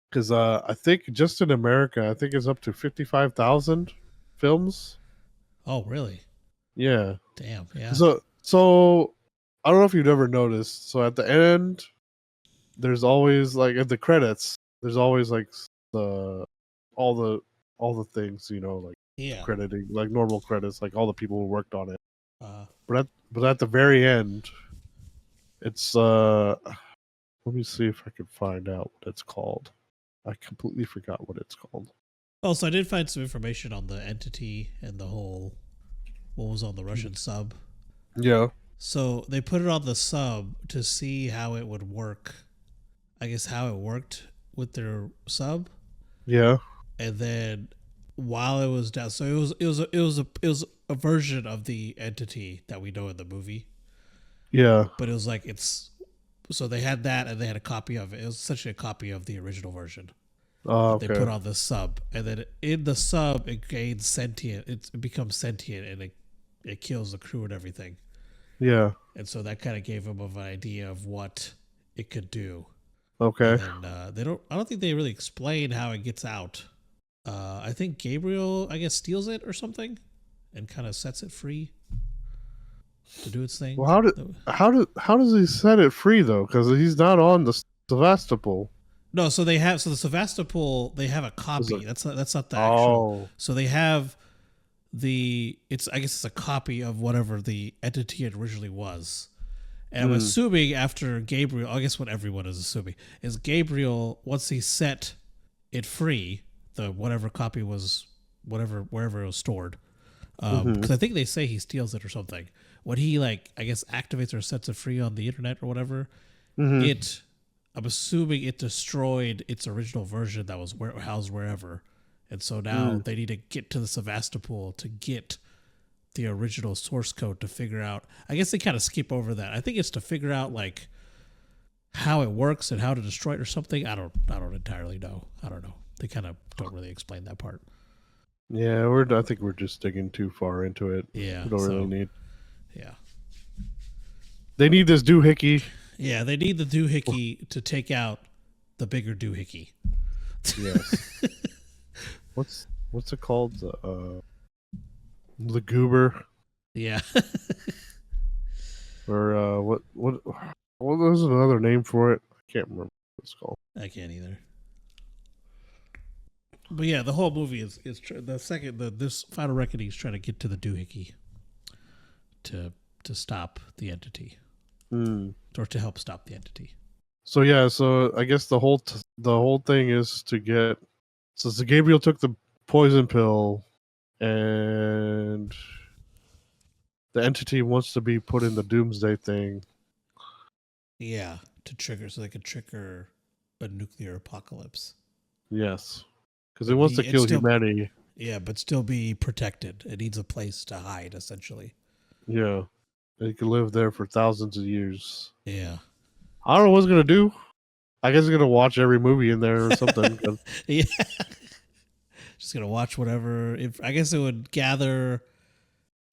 Because I think just in America, I think it's up to 55,000 films. Oh, really? Yeah. Damn. Yeah. So I don't know if you've ever noticed. So at the end, there's always like at the credits, there's always like the all the all the things, like Yeah. crediting, like normal credits, like all the people who worked on it. Uh, But at the very end, it's let me see if I can find out what it's called. I completely forgot what it's called. also, I did find some information on the entity and the whole what was on the Russian sub. Yeah. So they put it on the sub to see how it would work. I guess how it worked with their sub, Yeah. and then while it was down, so it was a version of the entity that we know in the movie, Yeah. but it was like so they had that and they had a copy of it. It was essentially a copy of the original version. They Okay. put on the sub, and then in the sub it gains sentient. It becomes sentient, and it kills the crew and everything. Yeah. And so that kind of gave them an idea of what it could do. Okay. And they don't. I don't think they really explain how it gets out. I think Gabriel, I guess, steals it or something, and kind of sets it free to do its thing. Well, how does he set it free though? Because he's not on the Sevastopol. No, so they have the Sevastopol. They have a copy. That's not the actual. Oh. So they have it's I guess it's a copy of whatever the entity originally was. And I'm assuming after Gabriel, I guess what everyone is assuming is Gabriel, once he set it free, the whatever copy was, wherever it was stored, because I think they say he steals it or something. When he I guess activates or sets it free on the internet or whatever, I'm assuming it destroyed its original version that was housed wherever, and so now they need to get to the Sevastopol to get the original source code to figure out. I guess they kind of skip over that. I think it's to figure out how it works and how to destroy it or something. I don't entirely know. I don't know. They kind of don't really explain that part. Yeah, I think we're just digging too far into it. Yeah, we don't really need. Yeah, they need this doohickey. Yeah, they need the doohickey to take out the bigger doohickey. Yes. What's it called? The goober. Yeah. Or what? Well, there's another name for it. I can't remember what it's called. I can't either. But yeah, the whole movie is this final reckoning is trying to get to the doohickey to stop the entity, or to help stop the entity. So yeah, so I guess the whole thing is to get. So Gabriel took the poison pill, and the entity wants to be put in the doomsday thing. Yeah, so they could trigger a nuclear apocalypse. Yes, because it wants to kill humanity. Yeah, but still be protected. It needs a place to hide, essentially. Yeah, it can live there for thousands of years. Yeah, I don't know what it's gonna do. I guess it's gonna watch every movie in there or something. Yeah, just gonna watch whatever. I guess it would gather.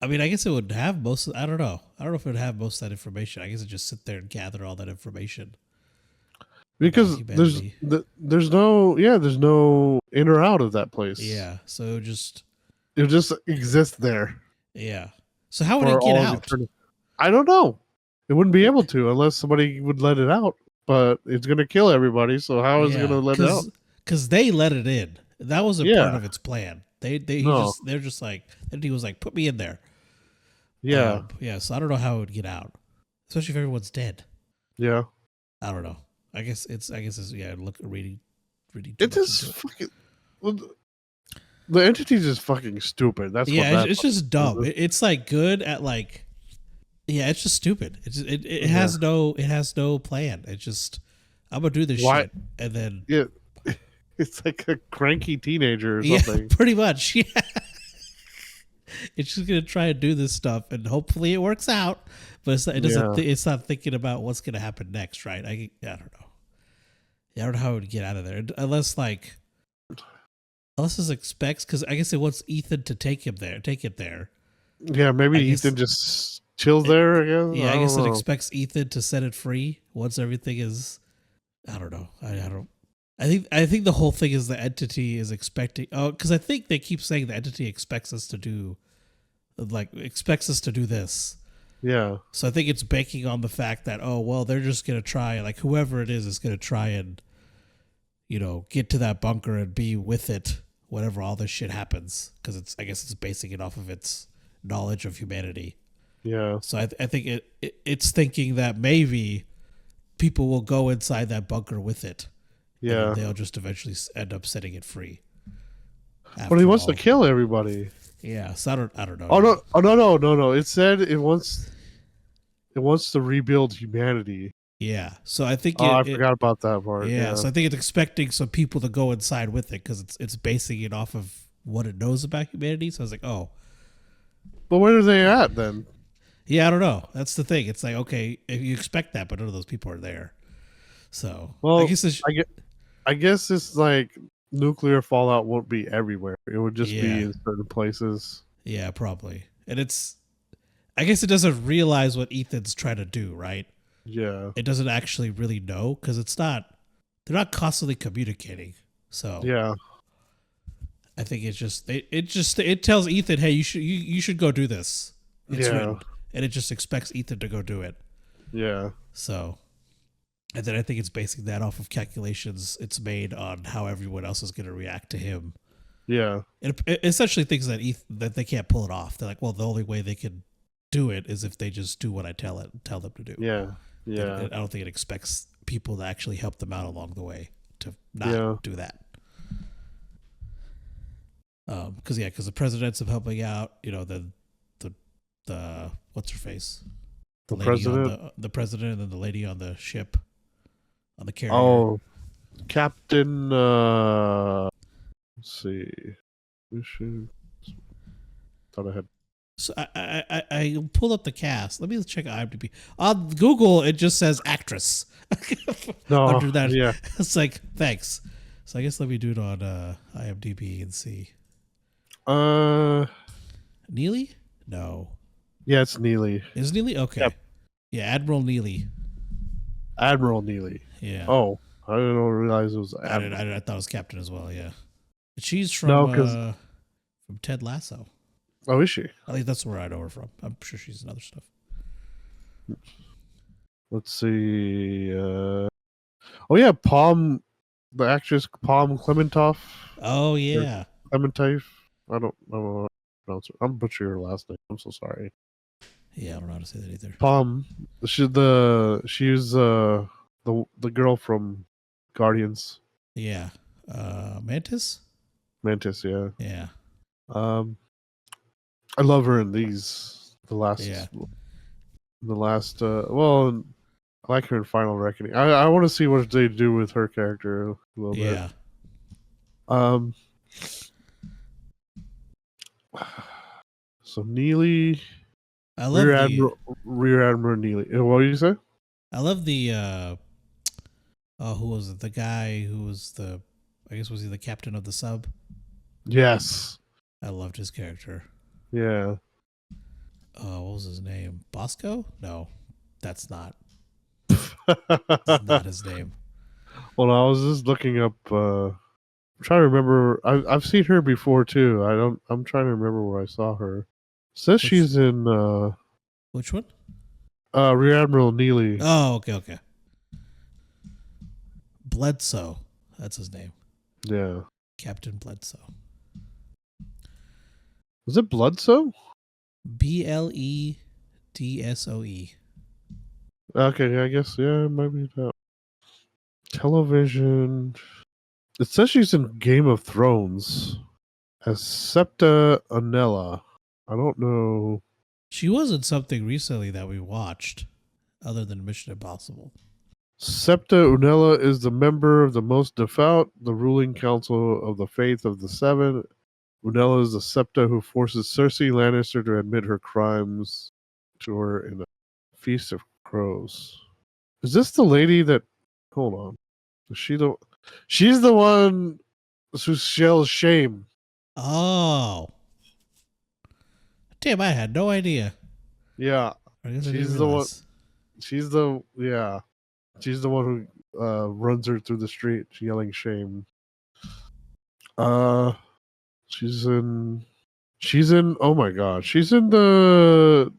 I mean, I guess it would have most. I don't know. I don't know if it would have most of that information. I guess it just sit there and gather all that information. Because there's no in or out of that place. Yeah, so it just exists there. Yeah. So how would it get out? I don't know. It wouldn't be able to unless somebody would let it out. But it's going to kill everybody. So how is it going to let it out? Because they let it in. That was a part of its plan. They're just like, and he was like, put me in there. Yeah. Yeah. So I don't know how it would get out, especially if everyone's dead. Yeah. I don't know. I guess it's reading. It is fucking. The entity's just fucking stupid. That's it's just dumb. It's like good at like. Yeah, it's just stupid. It has no plan. It's just I'm gonna do this shit and then it's like a cranky teenager or something. Yeah, pretty much. Yeah, it's just gonna try and do this stuff and hopefully it works out. But it's not thinking about what's gonna happen next, right? I don't know. Yeah, I don't know how it would get out of there unless it expects, because I guess it wants Ethan to take it there. Yeah, maybe Ethan just chills there, I guess. Yeah, I guess it expects Ethan to set it free once everything is. I don't know. I think the whole thing is the entity is expecting. Oh, because I think they keep saying the entity expects us to do this, Yeah. So I think it's banking on the fact that, oh well, they're just gonna try, like whoever it is gonna try and, get to that bunker and be with it whenever all this shit happens, because I guess it's basing it off of its knowledge of humanity. Yeah. So I think it's thinking that maybe people will go inside that bunker with it, and then Yeah. they'll just eventually end up setting it free. But he After wants to all, kill everybody. yeah. So I don't know, Oh dude. no! Oh no! No! No! No! It said it wants to rebuild humanity. Yeah. So I think Oh, I forgot about that part. yeah. Yeah. So I think it's expecting some people to go inside with it because it's basing it off of what it knows about humanity. So I was like, oh, But where are they at then? yeah. I don't know. That's the thing. It's like, okay, if you expect that, but none of those people are there. So I Well, guess it's, I guess it's like nuclear fallout won't be everywhere. It would just be yeah, in certain places. yeah, probably. And I guess it doesn't realize what Ethan's trying to do, right? Yeah. It doesn't actually really know because they're not constantly communicating. So Yeah. I think it tells Ethan, hey, you should go do this. It's Yeah. written, and it just expects Ethan to go do it. Yeah. So, and then I think it's basing that off of calculations it's made on how everyone else is going to react to him. Yeah. It essentially thinks that they can't pull it off. They're like, well, the only way they can do it is if they just do what I tell them to do. Yeah. Yeah. I don't think it expects people to actually help them out along the way to not Yeah. do that. Because the presidents of helping out, the what's her face, The lady president. on the president, and then the lady on the ship, on the carrier. Oh, Captain. Let's see. Mission. Thought I had. So I pulled up the cast. Let me check IMDb. On Google, it just says actress. No. Under that, Yeah. it's like thanks. So I guess let me do it on IMDb and see. Neely? No. Yeah, it's Neely. Is Neely? Okay. Yep. Yeah, Admiral Neely. Admiral Neely. Yeah. Oh, I didn't realize it was Admiral. I thought it was Captain as well. Yeah. She's No, from 'cause- from Ted Lasso. Oh, is she? At least that's where I know her from. I'm sure she's in other stuff. Let's see. Oh yeah, Palm, the actress Palm Clementoff. Oh yeah. Clementif. I don't know how to pronounce it. I'm butchering her last name. I'm so sorry. Yeah, I don't know how to say that either. Palm. She's the girl from Guardians. Yeah. Mantis? Mantis, yeah. Yeah. I love her in these. Yeah. Well, I like her in Final Reckoning. I want to see what they do with her character a little bit. Yeah. So Neely, I love Rear Admiral Neely. What did you say? I love the who was it? The guy who was I guess was he the captain of the sub? Yes. I loved his character. Yeah. What was his name? Bosco? No, that's not. Well, That's not his name. I was just looking up. I'm trying to remember. I've seen her before too. I'm trying to remember where I saw her. Says she's in Which one? Rear Admiral Neely. Oh, okay. Bledsoe. That's his name. Yeah. Captain Bledsoe. Was it Bloodsoe? Bledsoe. Okay, I guess yeah, it might be that. Television. It says she's in Game of Thrones as Septa Unella. I don't know. She was in something recently that we watched, other than Mission Impossible. Septa Unella is the member of the most devout, the ruling council of the faith of the Seven. Unella is the Septa who forces Cersei Lannister to admit her crimes to her in a Feast of Crows. Is this the lady that? Hold on. Is she the? She's the one who yells shame. Oh, damn! I had no idea. Yeah, I guess I she's didn't the one. realize. She's the She's the one who runs her through the street yelling shame. She's in. Oh my god! She's in the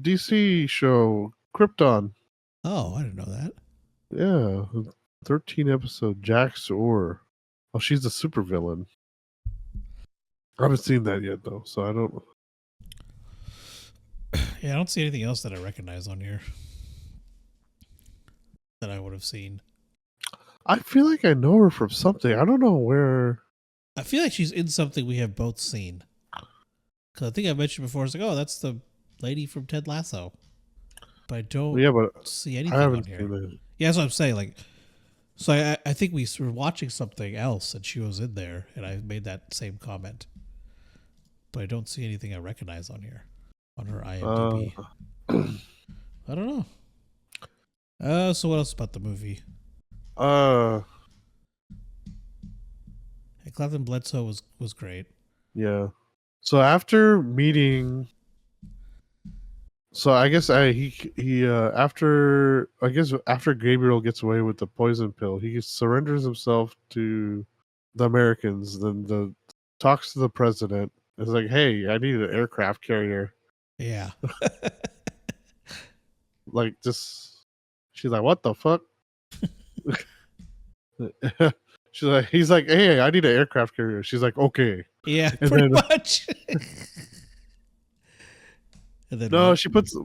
DC show Krypton. Oh, I didn't know that. Yeah, 13 episode Jax Orr. Oh, she's a supervillain. I haven't seen that yet though, so I don't. Yeah, I don't see anything else that I recognize on here that I would have seen. I feel like I know her from something. I don't know where. I feel like she's in something we have both seen. Because I think I mentioned before, it's like, oh, that's the lady from Ted Lasso. But I don't see anything I haven't on here. seen it. Yeah, that's what I'm saying. Like, so I think we were watching something else and she was in there and I made that same comment. But I don't see anything I recognize on here. On her IMDb. I don't know. So what else about the movie? And Clefton Bledsoe was great. Yeah. So after meeting, so I guess after Gabriel gets away with the poison pill, he surrenders himself to the Americans. Then talks to the president. It's like, hey, I need an aircraft carrier. Yeah. Like, just she's like, what the fuck? He's like, hey, I need an aircraft carrier. She's like, okay. Yeah, and pretty much. And then no, she puts up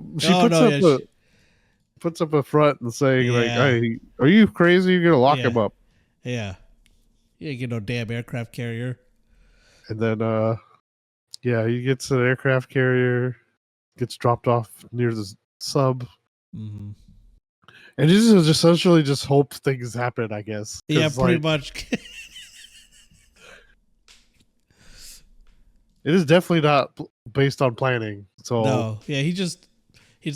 a front and saying like, hey, are you crazy? You're gonna lock him up. Yeah. You ain't get no damn aircraft carrier. And then he gets an aircraft carrier, gets dropped off near the sub. Mm-hmm. And this is essentially just hope things happen, I guess. Yeah, pretty much. It is definitely not based on planning. So no, yeah, he's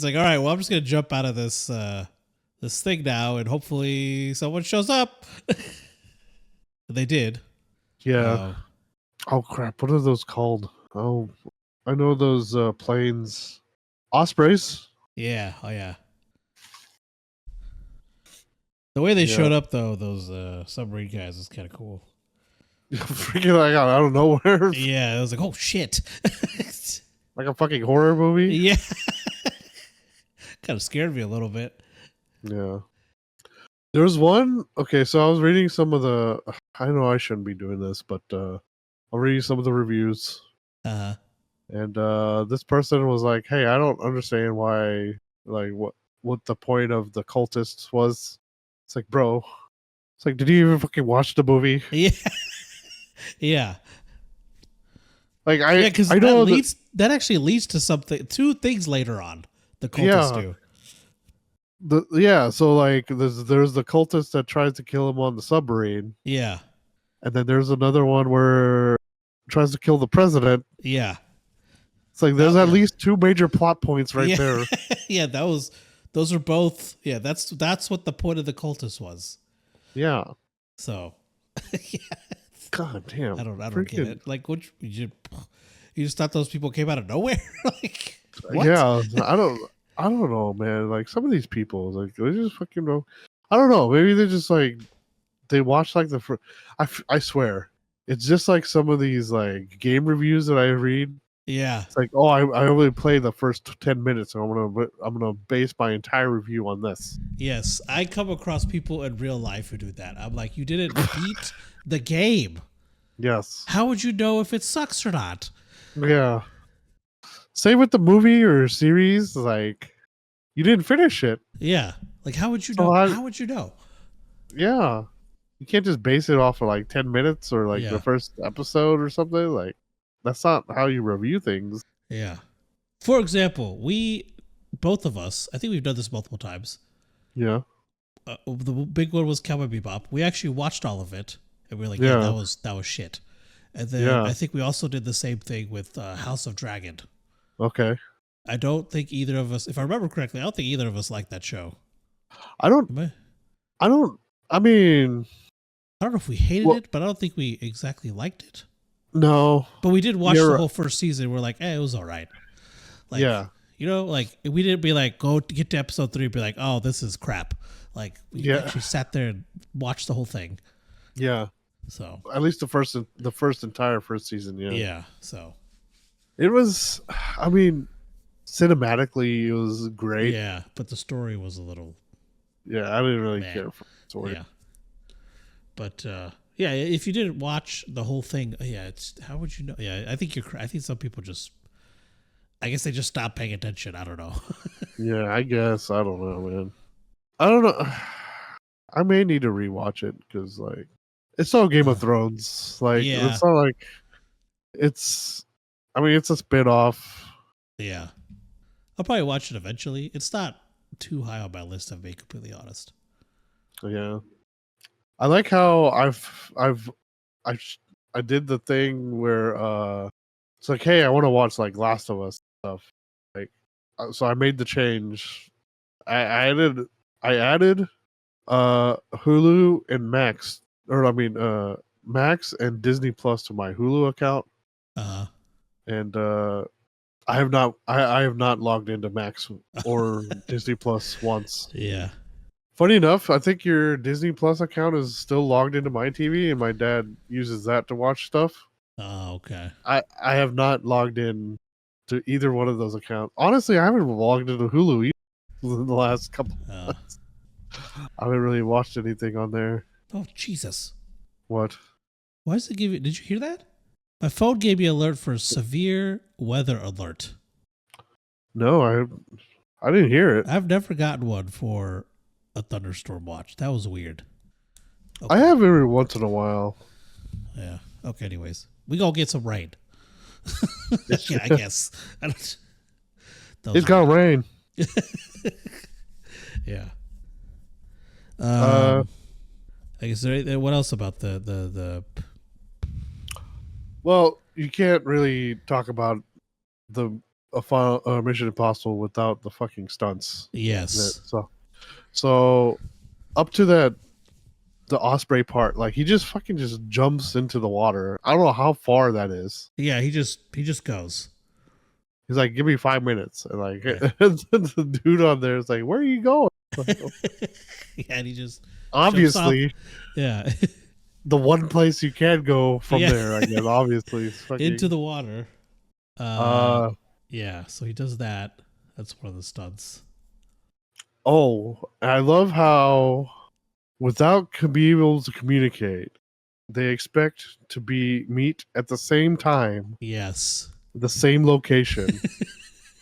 like, all right, well, I'm just gonna jump out of this this thing now, and hopefully someone shows up. They did. Yeah. Oh crap! What are those called? Oh, I know those planes, Ospreys. Yeah. Oh yeah. The way they showed up, though, those submarine guys was kind of cool. Freaking like out of nowhere. Yeah, it was like, oh shit. Like a fucking horror movie. Yeah. Kind of scared me a little bit. Yeah. There was one. Okay, so I was reading some of the. I know I shouldn't be doing this, but I'm reading some of the reviews. And this person was like, "Hey, I don't understand why. Like, what the point of the cultists was." It's like, bro. It's like, did you even fucking watch the movie? Yeah. Yeah. Like because that actually leads to something. Two things later on. The cultists do. So like there's the cultist that tries to kill him on the submarine. Yeah. And then there's another one where tries to kill the president. Yeah. It's like there's at least two major plot points there. Yeah, those are both. Yeah, that's what the point of the cultist was. Yeah. So. Yeah. God damn. I don't get it. Like, you just thought those people came out of nowhere? Like, what? Yeah, I don't know, man. Like some of these people, like they just fucking know. I don't know. Maybe they're just like they watch like the. I swear, it's just like some of these like game reviews that I read. Yeah, it's like, oh, I only play the first 10 minutes, and I'm gonna base my entire review on this. Yes, I come across people in real life who do that. I'm like, you didn't beat the game. Yes. How would you know if it sucks or not? Yeah. Same with the movie or series. Like, you didn't finish it. Yeah. Like, how would you know? How would you know? Yeah. You can't just base it off of like 10 minutes or like the first episode or something. Like, that's not how you review things. Yeah. For example, both of us, I think we've done this multiple times. Yeah. The big one was Cowboy Bebop. We actually watched all of it, and we were like, yeah, that was shit. And then I think we also did the same thing with House of Dragon. Okay. I don't think either of us, if I remember correctly, I don't think either of us liked that show. I mean, I don't know if we hated it, but I don't think we exactly liked it. No. But we did watch the whole first season. We're like, it was all right. Like, you know, like we didn't be like, go get to episode 3 and be like, oh, this is crap. Like, we actually sat there and watched the whole thing. Yeah. So at least the entire first season. Yeah. Yeah. So it was, I mean, cinematically, it was great. Yeah, but the story was a little Yeah, I didn't really meh. care for the story. Yeah. But yeah, if you didn't watch the whole thing, yeah, it's how would you know? Yeah, I think I think some people just, I guess they just stopped paying attention. I don't know. Yeah, I guess. I don't know, man. I don't know. I may need to rewatch it because, like, it's not Game of Thrones. Like, Yeah. it's not like it's. I mean, it's a spin-off. Yeah, I'll probably watch it eventually. It's not too high on my list, to be completely honest. Yeah, I like how I did the thing where it's like, hey, I want to watch like Last of Us stuff. Like, so I made the change. I added Hulu and Max, or I mean Max and Disney Plus to my Hulu account, and I have not logged into Max or Disney Plus once. Yeah. Funny enough, I think your Disney Plus account is still logged into my TV, and my dad uses that to watch stuff. Oh, okay. I have not logged in to either one of those accounts. Honestly, I haven't logged into Hulu either in the last couple months. I haven't really watched anything on there. Oh, Jesus. What? Why does it give you? Did you hear that? My phone gave me an alert for severe weather alert. No, I didn't hear it. I've never gotten one for a thunderstorm watch. That was weird. Okay. I have every once in a while. Yeah. Okay. Anyways, we gonna get some rain. Yeah, I guess. It's got rain. Yeah. I guess what else about the Well, you can't really talk about the Mission Impossible without the fucking stunts. Yes. So up to the Osprey part, like he just fucking just jumps into the water. I don't know how far that is. Yeah, he just goes. He's like, give me 5 minutes. And like the dude on there is like, where are you going? Yeah, and he just obviously, yeah. The one place you can go from there, I guess, obviously, is fucking into the water. Yeah, so he does that. That's one of the stunts. Oh, I love how without being able to communicate, they expect to meet at the same time. Yes. The same location.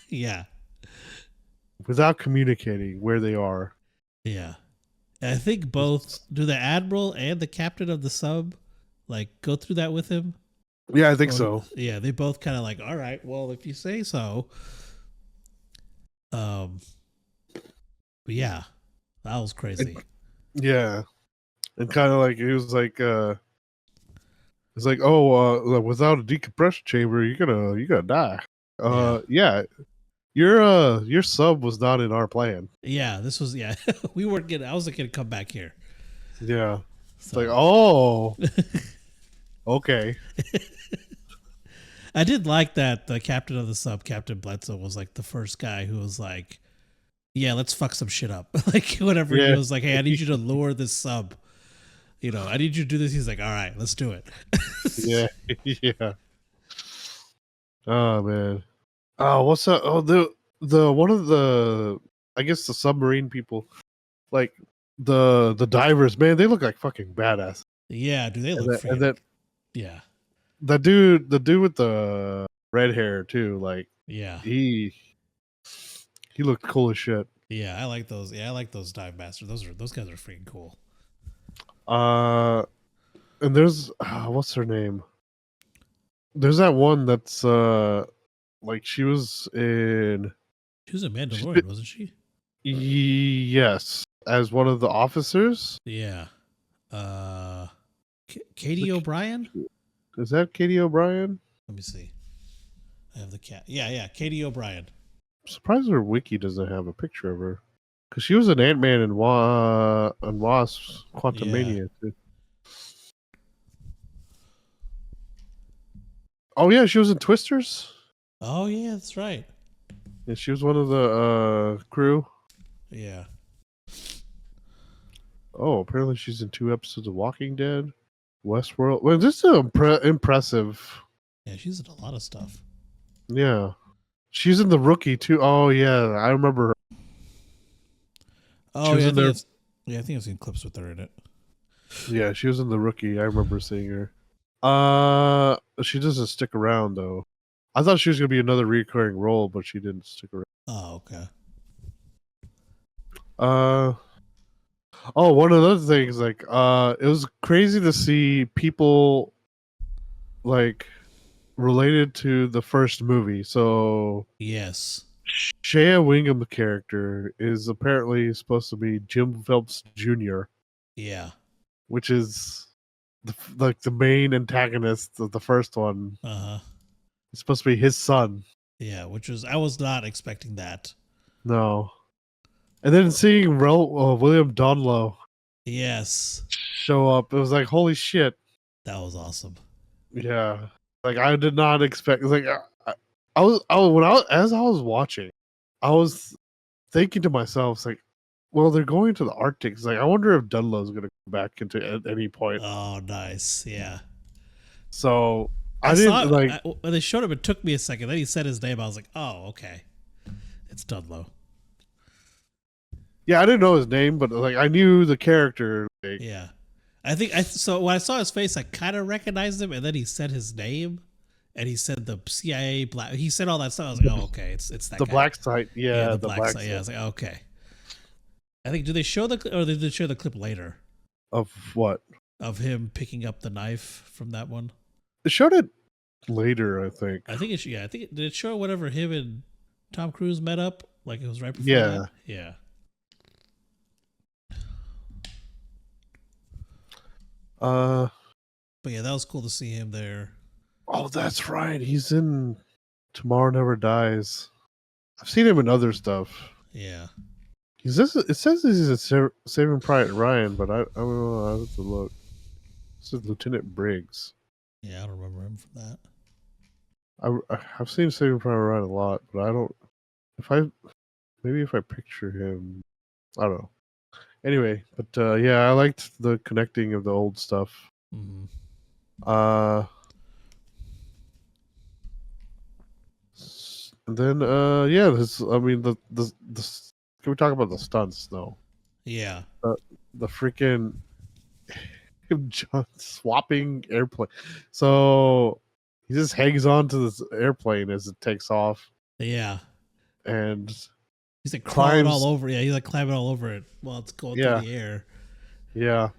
Yeah. Without communicating where they are. Yeah. And I think both do the admiral and the captain of the sub like go through that with him. Yeah, I think so. Yeah, they both kind of like, all right, well, if you say so. But yeah, that was crazy. Yeah, and kind of like it was like, it's like, oh, without a decompression chamber, you're gonna die. Yeah. Your sub was not in our plan. Yeah, this was we weren't getting. I was gonna come back here. Yeah, it's like, oh, okay. I did like that the captain of the sub, Captain Bledsoe, was like the first guy who was like, yeah, let's fuck some shit up. Like whatever. Yeah. He was like, hey, I need you to lure this sub. You know, I need you to do this. He's like, all right, let's do it. Yeah. Yeah. Oh man. Oh, what's that? Oh, the one of the, I guess the submarine people, like the divers, man, they look like fucking badass. Yeah, do they look? And that, yeah. The dude with the red hair too, like, yeah, he looked cool as shit. Yeah, I like those. Yeah, I like those dive masters. Those guys are freaking cool. And there's what's her name? There's that one that's like she was in Mandalorian, wasn't she? Yes, as one of the officers. Yeah. Katie O'Brien? Is that Katie O'Brien? Let me see. I have the cat. Yeah, Katie O'Brien. I'm surprised her wiki doesn't have a picture of her, because she was an Ant-Man and Wasp Quantumania too. Oh yeah, she was in Twisters. Oh yeah, that's right. Yeah, she was one of the crew. Yeah. Oh, apparently she's in 2 episodes of Walking Dead, Westworld. Well, this is impressive. Yeah, she's in a lot of stuff. Yeah, She's in The Rookie too. Oh yeah, I remember her. She Oh was yeah, in there. I think I've seen clips with her in it. Yeah, she was in The Rookie. I remember seeing her. She doesn't stick around though. I thought she was gonna be another recurring role, but she didn't stick around. Oh, okay. Oh, one of those things, like, it was crazy to see people like related to the first movie. So Yes. Shea Wingham character is apparently supposed to be Jim Phelps Jr., Yeah. which is like the main antagonist of the first one. Uh huh. It's supposed to be his son. Yeah, I was not expecting that. No, and then seeing William Donlow Yes, show up, it was like, holy shit. that was awesome. Yeah, like I did not expect. Like as I was watching, I was thinking to myself, it's like, well, they're going to the Arctic. It's like, I wonder if Dunlow's going to come back into at any point. Oh, nice. Yeah. So I I saw didn't like. when they showed him. It took me a second. Then he said his name. I was like, oh, okay, it's Dudlow. Yeah, I didn't know his name, but like I knew the character. Like, Yeah, so when I saw his face, I kind of recognized him, and then he said his name, and he said the CIA black. He said all that stuff. I was like, oh, okay, it's that the guy. black site. Yeah, the the black site. Yeah, I was like, okay. I think, do they show the or did they show the clip later Of what? of him picking up the knife from that one? It showed it later, I think. I think it. Yeah, I think did it show whatever him and Tom Cruise met up? Like it was right before Yeah. that? Yeah. But yeah, that was cool to see him there. Oh, that's right. He's in Tomorrow Never Dies. I've seen him in other stuff. Yeah. It says he's a Saving Private Ryan, but I don't know. I have to look. This is Lieutenant Briggs. Yeah, I don't remember him from that. I've seen Saving Private Ryan a lot, but I don't. Maybe if I picture him, I don't know. Anyway, but yeah, I liked the connecting of the old stuff. Mm-hmm. And then yeah, this. I mean the can we talk about the stunts though? Yeah. The freaking him swapping airplane. So he just hangs on to this airplane as it takes off. Yeah. And he's like crawling all over. Yeah, he's like climbing all over it while it's going through the air. Yeah.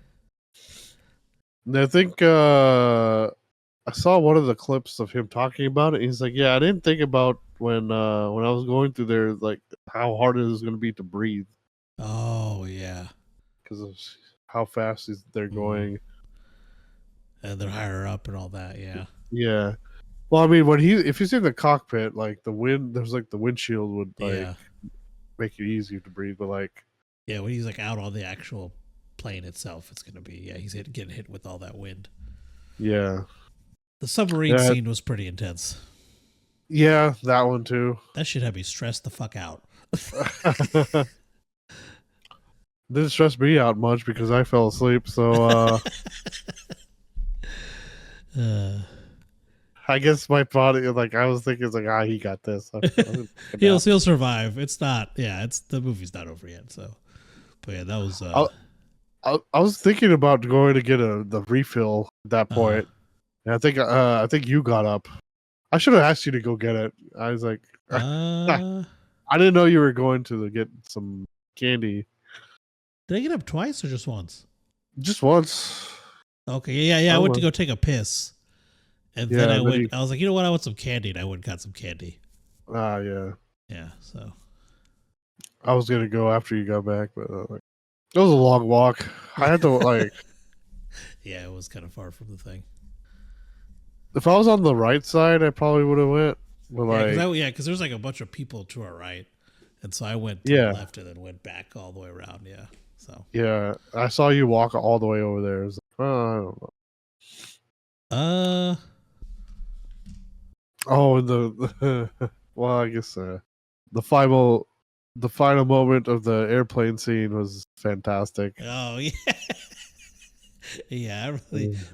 And I think I saw one of the clips of him talking about it. He's like, "Yeah, I didn't think about when I was going through there, like how hard it was going to be to breathe." Oh yeah, because of how fast they're going, and they're higher up and all that. Yeah, yeah. Well, I mean, if he's in the cockpit, like the wind, there's like the windshield would like make it easier to breathe, but like when he's like out on the actual plane itself, it's gonna be he's getting hit with all that wind. Yeah. The submarine scene was pretty intense. Yeah, that one too. That shit had me stressed the fuck out. Didn't stress me out much because I fell asleep. So I guess my body, like I was thinking, it's like he got this. He'll survive. It's not. Yeah, it's the movie's not over yet. So, but yeah, that was. I was thinking about going to get the refill at that point. And I think you got up. I should have asked you to go get it. I was like, I didn't know you were going to get some candy. Did I get up twice or just once? Just once. Okay, yeah. I went to go take a piss, and then I went. I was like, you know what? I want some candy, and I went and got some candy. Yeah. Yeah. So I was gonna go after you got back, but it was a long walk. I had to like. Yeah, it was kind of far from the thing. If I was on the right side, I probably would have went. But because there's like a bunch of people to our right, and so I went to the left and then went back all the way around. Yeah. So yeah, I saw you walk all the way over there. It was like, I don't know. Oh, and the well, I guess the final moment of the airplane scene was fantastic. Oh yeah. Yeah,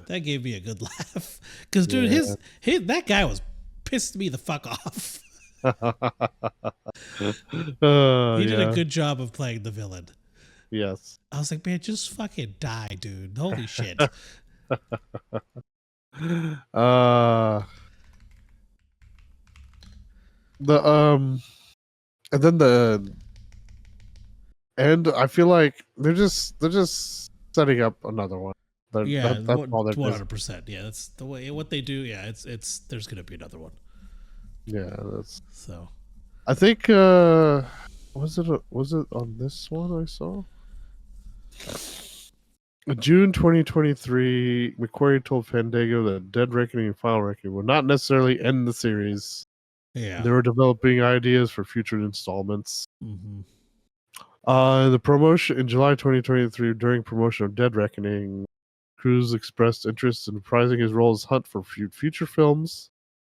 that gave me a good laugh. Because dude, his that guy was pissed me the fuck off. He did a Yeah. good job of playing the villain. Yes. I was like, man, just fucking die, dude. Holy shit. uh the and then the end, I feel like they're just setting up another one. Yeah, That's all they're just 100%. Yeah, that's the way what they do. Yeah, it's there's gonna be another one. yeah, that's So I think was it on this one I saw? In June 2023, McQuarrie told Fandango that Dead Reckoning and Final Reckoning would not necessarily end the series. yeah. They were developing ideas for future installments. Mm-hmm. The promotion in July 2023, during promotion of Dead Reckoning, Cruz expressed interest in reprising his role as Hunt for future films,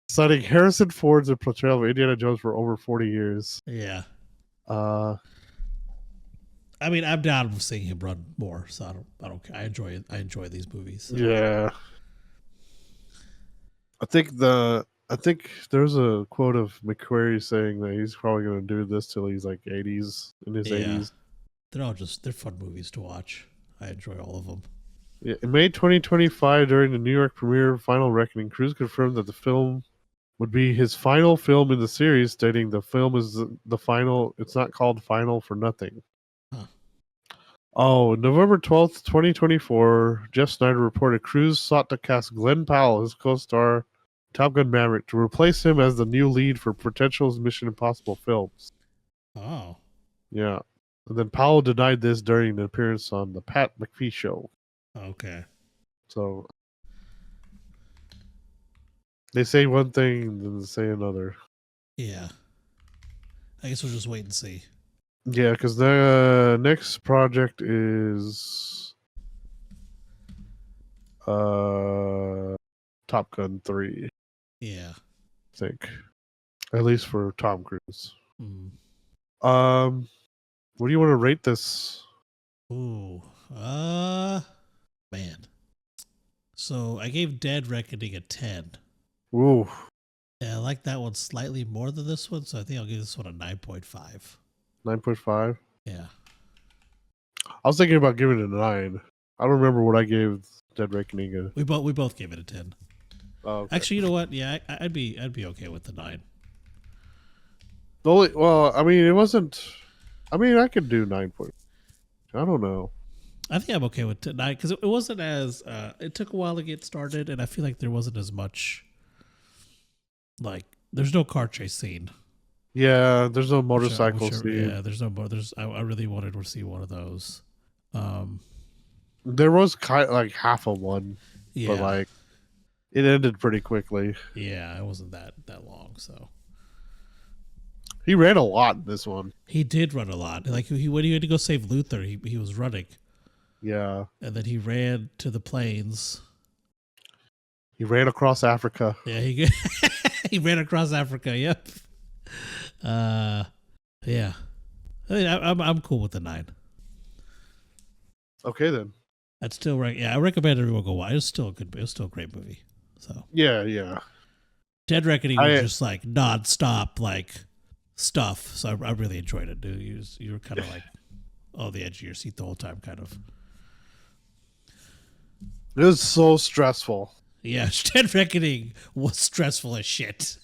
citing Harrison Ford's portrayal of Indiana Jones for over 40 years. Yeah. Uh, I mean, I'm down with seeing him run more, so I don't care. I enjoy it. I enjoy these movies. So. yeah, I think there's a quote of McQuarrie saying that he's probably going to do this till he's like 80s in his Yeah. 80s. They're fun movies to watch. I enjoy all of them. Yeah, in May 2025, during the New York premiere of Final Reckoning, Cruz confirmed that the film would be his final film in the series, stating the film is the final. It's not called Final for nothing. Huh. Oh, November 12th, 2024, Jeff Snyder reported Cruz sought to cast Glenn Powell, his co-star Top Gun Maverick, to replace him as the new lead for potential Mission Impossible films. Oh. Yeah. And then Powell denied this during an appearance on the Pat McAfee show. Okay. So they say one thing, then they say another. Yeah. I guess we'll just wait and see. Yeah, because the next project is Top Gun 3, Yeah. I think. At least for Tom Cruise. Mm. What do you want to rate this? Ooh. Man. So I gave Dead Reckoning a 10. Ooh. Yeah, I like that one slightly more than this one, so I think I'll give this one a 9.5. 9.5. Yeah. I was thinking about giving it a 9. I don't remember what I gave Dead Reckoning. We both gave it a 10. Oh, okay. Actually, you know what? Yeah, I'd be okay with the 9. Well, I mean, it wasn't. I mean, I could do 9. I don't know. I think I'm okay with 9 because it wasn't as. It took a while to get started, and I feel like there wasn't as much. Like, there's no car chase scene. Yeah, there's no motorcycle scene. Yeah, there's no. I really wanted to see one of those. There was kind of like half of one, Yeah. but like it ended pretty quickly. Yeah, it wasn't that long. So he ran a lot in this one. he did run a lot. Like when he had to go save Luther, he was running. Yeah, and then he ran to the plains. he ran across Africa. Yeah, he ran across Africa. Yep. Yeah. I mean, I'm cool with the 9. Okay then. I'd still I recommend everyone go watch. It was still a great movie. So Yeah. Dead Reckoning was just like nonstop like stuff. So I really enjoyed it, dude. You were kind of like on the edge of your seat the whole time, kind of. It was so stressful. Yeah, Dead Reckoning was stressful as shit.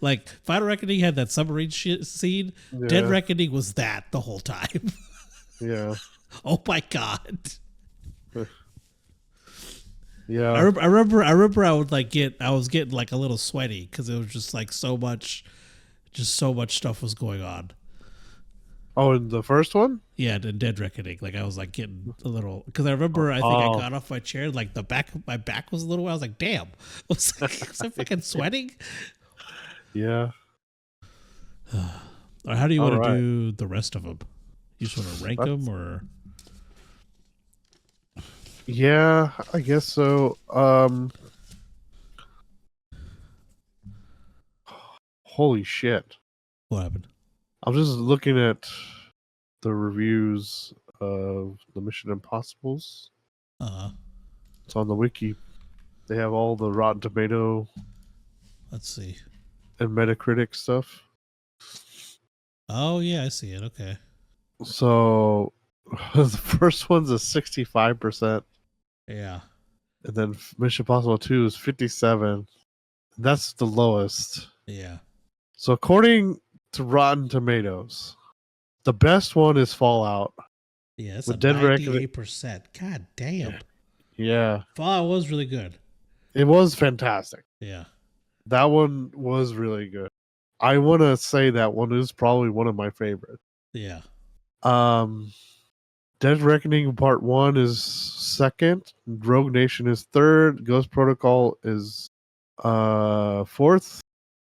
Like Final Reckoning had that submarine scene. Yeah. Dead Reckoning was that the whole time. Yeah. Oh my god. Yeah. I remember I would like I was getting like a little sweaty because it was just like so much stuff was going on. Oh, in the first one? Yeah, the Dead Reckoning. Like I was like getting a little because I remember I think I got off my chair, like my back was a little. I was like, damn, was I fucking sweating? Yeah. Or how do you want to do the rest of them? You just want to rank them, or? Yeah, I guess so. Holy shit! What happened? I'm just looking at the reviews of the Mission Impossibles. It's on the wiki. They have all the Rotten Tomato. Let's see. and Metacritic stuff. Oh yeah, I see it. Okay. So the first one's a 65%, Yeah. and then Mission Impossible 2 is 57. That's the lowest. Yeah. So according to Rotten Tomatoes, the best one is Fallout Yeah, it's a with Dead Reckoning. 98%. God damn. Yeah, Fallout was really good. it was fantastic. Yeah. That one was really good. I want to say that one is probably one of my favorites. Yeah. Um, Dead Reckoning Part 1 is second. Rogue Nation is third. Ghost Protocol is fourth.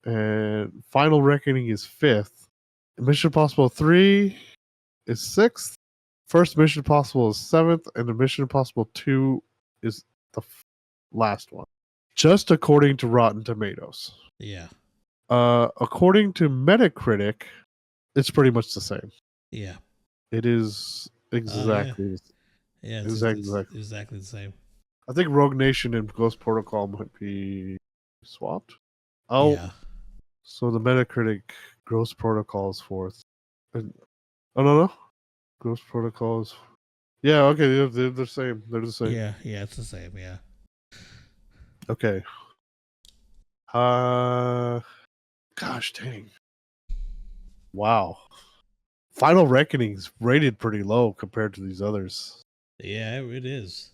And Final Reckoning is fifth. Mission Impossible 3 is sixth. First Mission Impossible is seventh. And the Mission Impossible 2 is the last one. Just according to Rotten Tomatoes. Yeah. According to Metacritic, it's pretty much the same. Yeah. It is exactly. Yeah, it's exactly the same. I think Rogue Nation and Ghost Protocol might be swapped. Oh, yeah. So the Metacritic Ghost Protocol is fourth. And, no. Ghost Protocol is. Yeah, okay, they're the same. They're the same. Yeah, it's the same. Yeah. Okay. Gosh dang. Wow. Final Reckoning's rated pretty low compared to these others. Yeah, it is.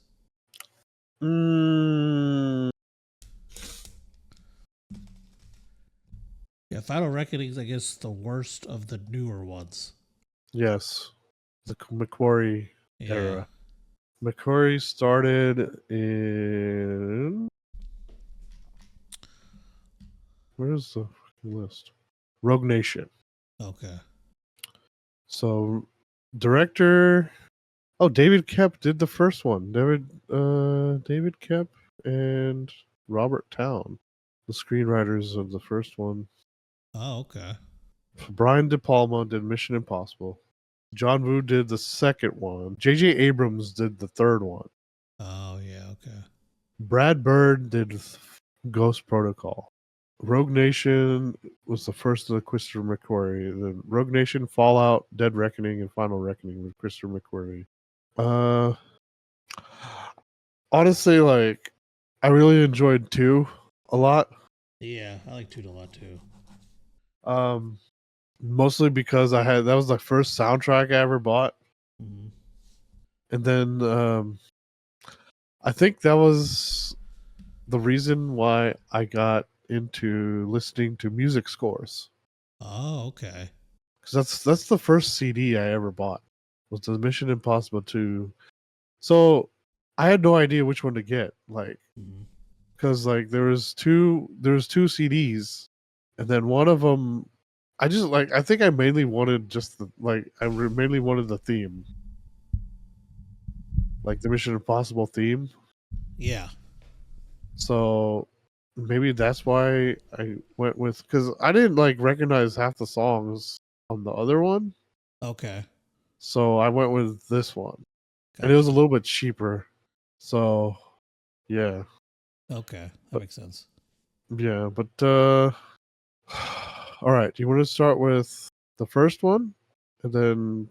Yeah, Final Reckoning's, I guess, the worst of the newer ones. Yes. The Macquarie era. Macquarie started in. Where's the list? Rogue Nation. Okay. So, director. Oh, David Koepp did the first one. David Koepp and Robert Towne, the screenwriters of the first one. Oh, okay. Brian De Palma did Mission Impossible. John Woo did the second one. J.J. Abrams did the third one. Oh, yeah, okay. Brad Bird did Ghost Protocol. Rogue Nation was the first of the Christopher McQuarrie. Then Rogue Nation, Fallout, Dead Reckoning, and Final Reckoning with Christopher McQuarrie. Honestly, like, I really enjoyed 2 a lot. Yeah, I like 2 a lot too. Mostly because that was the first soundtrack I ever bought. Mm-hmm. And then I think that was the reason why I got into listening to music scores. Oh, okay. Because that's the first CD I ever bought, was the Mission Impossible 2. So I had no idea which one to get, like, because like there was two CDs, and then one of them, I think I mainly wanted mainly wanted the theme, like the Mission Impossible theme. Yeah. So maybe that's why I went with, because I didn't like recognize half the songs on the other one. Okay. So I went with this one. Gotcha. And it was a little bit cheaper. So yeah. Okay. That makes sense. Yeah, but all right. Do you want to start with the first one and then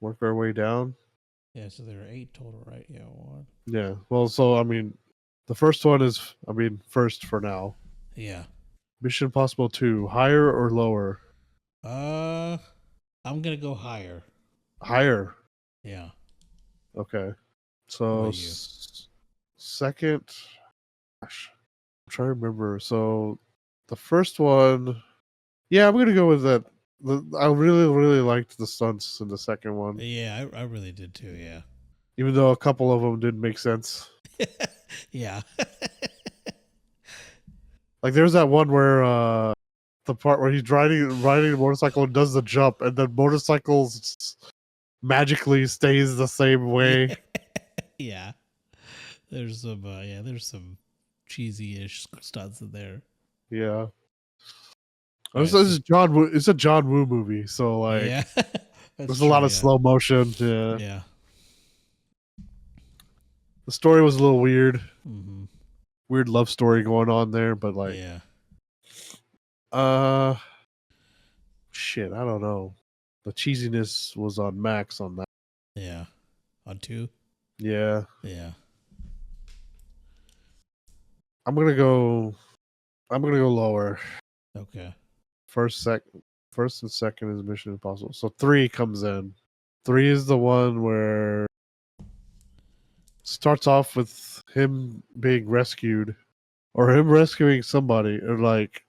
work our way down? Yeah, so there are 8 total, right? Yeah, 1. Yeah. Well, so I mean, the first one is first for now. Yeah. Mission Impossible 2, higher or lower? I'm gonna go higher. Higher. Yeah. Okay. So second. Gosh, I'm trying to remember. So the first one, yeah, I'm gonna go with that. I really liked the stunts in the second one. Yeah, I really did too. Yeah. Even though a couple of them didn't make sense. Yeah. Like there's that one where the part where he's riding a motorcycle and does the jump, and then motorcycles magically stays the same way. Yeah. There's some cheesy-ish stunts in there. Yeah. It's a John Woo movie, so like, yeah, there's a lot of slow motion. Yeah. Yeah. The story was a little weird. Mm-hmm. Weird love story going on there, but like, yeah. Uh, shit, I don't know. The cheesiness was on max on that. Yeah. On 2? Yeah, Yeah. I'm gonna go. I'm gonna go lower. Okay. First and second is Mission Impossible. So 3 comes in. 3 is the one where starts off with him being rescued, or him rescuing somebody, or like.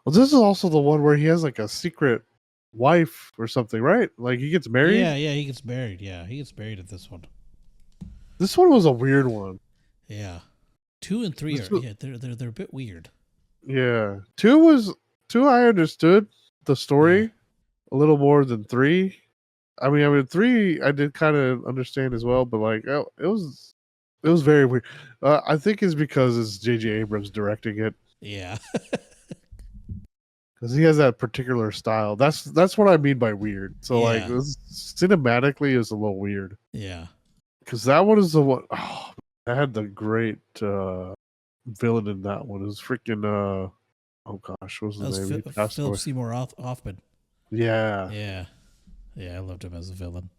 Well, this is also the one where he has like a secret wife or something, right? Like he gets married. Yeah, he gets married. Yeah, he gets married at this one. This one was a weird one. Yeah. 2 and 3 This are was, they're a bit weird. yeah, 2. I understood the Yeah. story a little more than 3. I mean, 3 I did kind of understand as well, but like it was very weird. I think it's because it's J.J. Abrams directing it Yeah. because he has that particular style. That's what I mean by weird. So like, Yeah. cinematically is a little weird Yeah. because that one is the one. Oh, I had the great villain in that one. It was freaking oh gosh, what was That his was name? He passed Philip away. Seymour Hoffman. Yeah. Yeah. Yeah, I loved him as a villain.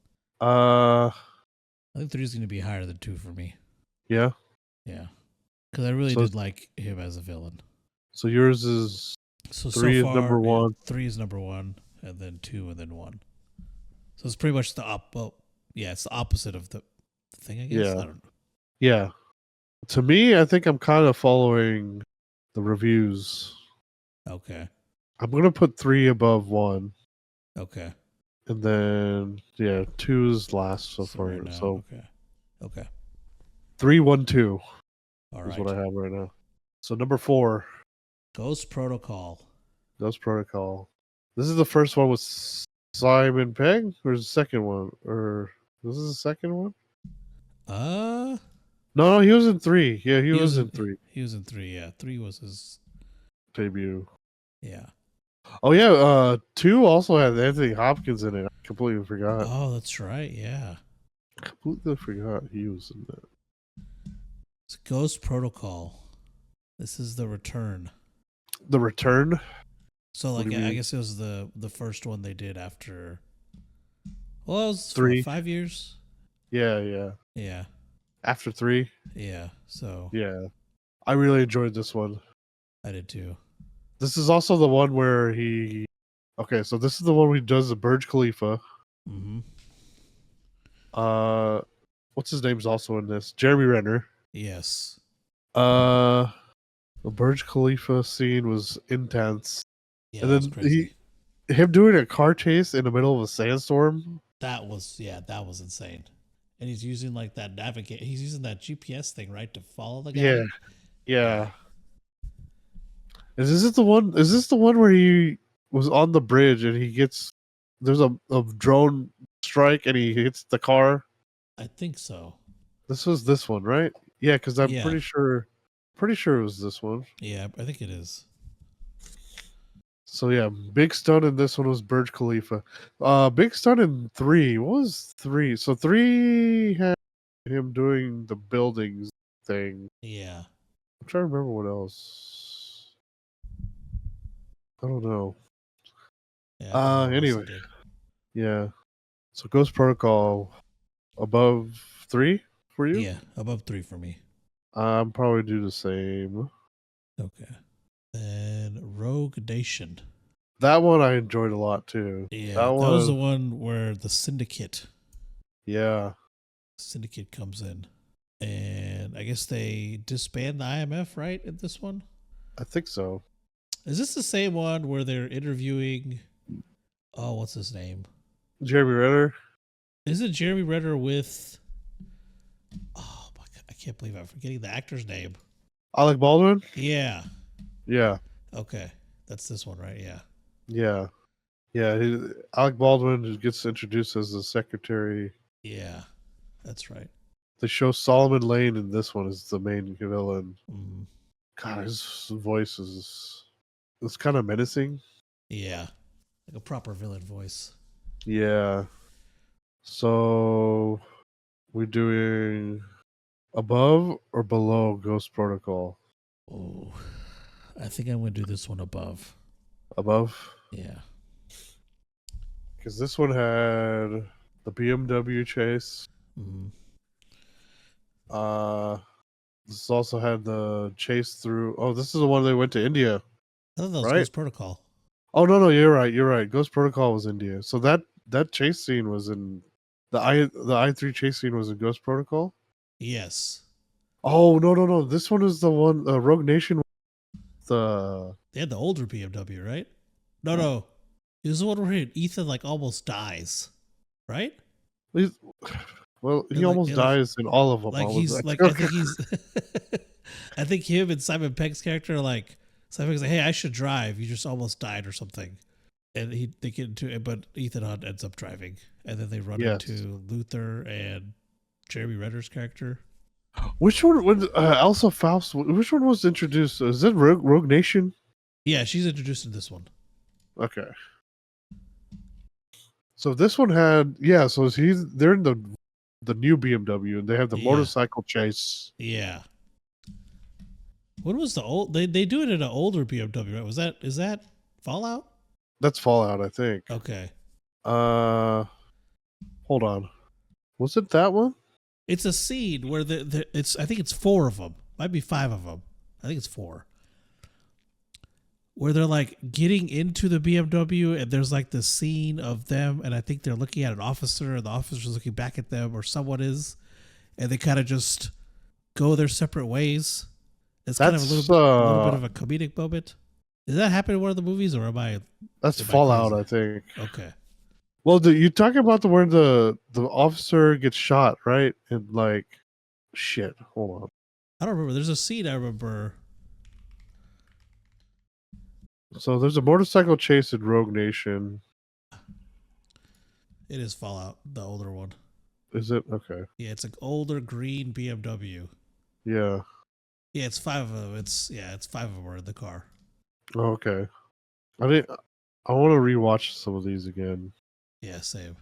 Uh I think 3 is going to be higher than 2 for me. yeah. Yeah. Because I really So did like him as a villain. so yours is So 3 is far, number yeah, 1. 3 is number 1, and then 2, and then 1. So it's pretty much well, yeah, it's the opposite of the thing, I guess. Yeah. I don't know. Yeah. To me, I think I'm kind of following the reviews. Okay. I'm gonna put 3 above 1, Okay. and then yeah, 2 is last so So right far. now, So okay. Okay. 3, 1, 2 All is what I right. have right now. So number 4, Ghost Protocol. Ghost Protocol. This is the first one with Simon Pegg, or is the second one, or this is the second one? Uh, No, he was in 3. Yeah, he he was was in in 3 he was in 3. Yeah, 3 was his. debut. Yeah. Oh yeah, 2 also had Anthony Hopkins in it. I completely forgot. Oh, that's right. Yeah. Completely forgot he was in that. It's Ghost Protocol. This is the return. The Return. So What like do you I mean? guess it was the first one they did after. Well, it was what, 3. 5 years? Yeah, yeah. Yeah. After 3. Yeah. So Yeah, I really enjoyed this one. I did too. This is also the one where he. Okay, so this is the one where he does the Burj Khalifa. Mm-hmm. Uh, what's his name's also in this? Jeremy Renner. Yes. Uh, the Burj Khalifa scene was intense, Yeah, and that was then crazy. him doing a car chase in the middle of a sandstorm. That was insane. And he's using like that navigate. He's using that GPS thing, right, to follow the Yeah, guy. Yeah. yeah. Is this the one where he was on the bridge and he gets there's a drone strike and he hits the car? I think so. This was this one, right? Yeah, because I'm Yeah. pretty sure it was this one. Yeah, I think it is. So yeah, big stunt in this one was Burj Khalifa. Big stunt in 3. What was 3? So 3 had him doing the buildings thing. Yeah. I'm trying to remember what else. I don't know. Yeah, I don't know what else he Anyway, did. yeah. So Ghost Protocol above 3 for you? Yeah, above 3 for me. I'm probably do the same. Okay. Then Rogue Nation. That one I enjoyed a lot too. That Yeah, that was the one, one where the yeah, syndicate comes in. And I guess they disband the IMF, right, in this one? I think so. Is this the same one where they're interviewing what's his name? Jeremy Renner. Is it Jeremy Renner with oh my god, I can't believe I'm forgetting the actor's name. Alec Baldwin. Yeah. Yeah, Okay. That's this one, right? Yeah. yeah, yeah. Alec Baldwin who gets introduced as the secretary. Yeah. That's right. They show Solomon Lane in this one as the main villain. Mm. God, his voice is it's kind of menacing. Yeah. Like a proper villain voice. Yeah. So we're doing above or below Ghost Protocol? Oh. I think I'm gonna do this one above. above. Yeah. Because this one had the BMW chase. Mm-hmm. This also had the chase through. Oh, this is the one they went to India, I thought that was right? Ghost Protocol. Oh no, you're right. Ghost Protocol was India. So that chase scene was in the I3 chase scene was in Ghost Protocol. Yes. Oh no. This one is the one Rogue Nation. The They had the older BMW, right? No. It was the one where Ethan like almost dies, right? well, he almost dies in all of them. Like he's like I think he's I think him and Simon Pegg's character are like Simon Pegg's like, hey, I should drive. You just almost died or something. And they get into it, but Ethan Hunt ends up driving. And then they run into Luther and Jeremy Renner's character. Which one? When Elsa Faust? Which one was introduced? Is it Rogue Nation? Yeah, she's introduced in this one. Okay. So this one had So they're in the new BMW and they have the motorcycle chase. Yeah. When was the old? They do it in an older BMW, right? Is that Fallout? That's Fallout, I think. Okay. Hold on. Was it that one? It's a scene where I think it's 4 of them. Might be 5 of them. I think it's 4. Where they're like getting into the BMW and there's like the scene of them and I think they're looking at an officer and the officer's looking back at them or someone is, and they kind of just go their separate ways. It's kind of a little bit of a comedic moment. Did that happen in one of the movies or am I? That's Fallout, I think. Okay. Well, you talking about where the officer gets shot, right? And like, shit. Hold on. I don't remember. There's a scene I remember. So there's a motorcycle chase in Rogue Nation. It is Fallout, the older one. Is it? Okay. Yeah, it's an older green BMW. Yeah. Yeah, it's 5 of them. It's 5 of them are in the car. Okay. I want to rewatch some of these again. Yeah, same.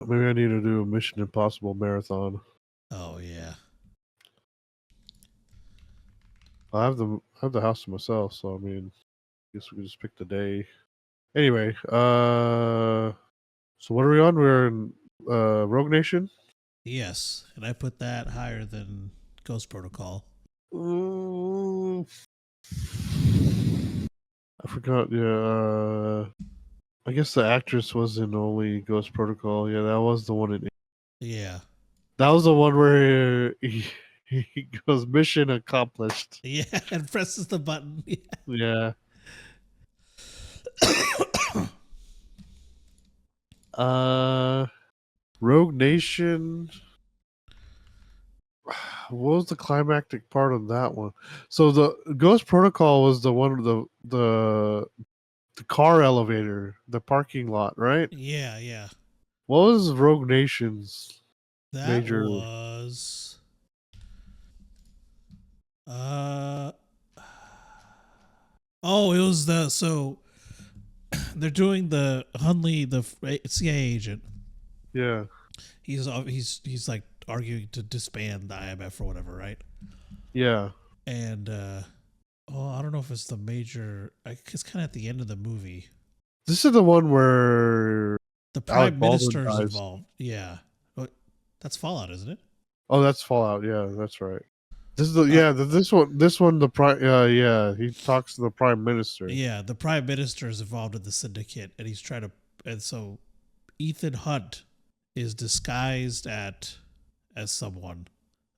Maybe I need to do a Mission Impossible marathon. Oh yeah. I have the house to myself, so I mean, I guess we can just pick the day. Anyway, so what are we on? We're in Rogue Nation. Yes, and I put that higher than Ghost Protocol. I forgot. Yeah, I guess the actress was in only Ghost Protocol. Yeah, that was the one in. Yeah. That was the one where he goes mission accomplished. Yeah, and presses the button. Yeah. Rogue Nation. What was the climactic part of that one? So the Ghost Protocol was the one the car elevator, the parking lot, right? Yeah. What was Rogue Nation's major? That was it was so they're doing the Hunley, the CIA agent. Yeah. He's like arguing to disband the IMF or whatever, right? Yeah. And I don't know if it's the major. It's kind of at the end of the movie. This is the one where the Prime Minister is involved. Yeah, that's Fallout, isn't it? Oh, that's Fallout. Yeah, that's right. This is this one the prime. He talks to the Prime Minister. Yeah, the Prime Minister is involved in the syndicate, and he's trying to. And so, Ethan Hunt is disguised as someone.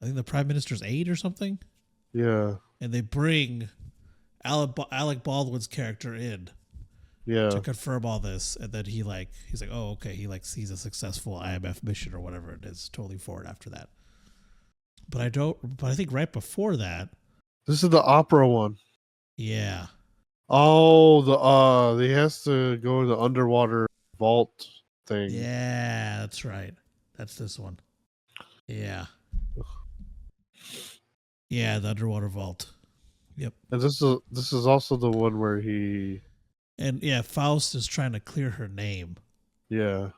I think the Prime Minister's aide or something. Yeah. And they bring Alec Baldwin's character in. Yeah. To confirm all this, and then he's like, oh, okay, he like sees a successful IMF mission or whatever it is, totally for it after that. But I think right before that. This is the opera one. Yeah. Oh, he has to go to the underwater vault thing. Yeah, that's right. That's this one. Yeah. Yeah, the underwater vault. Yep. And this is also the one where he. And yeah, Faust is trying to clear her name. Yeah.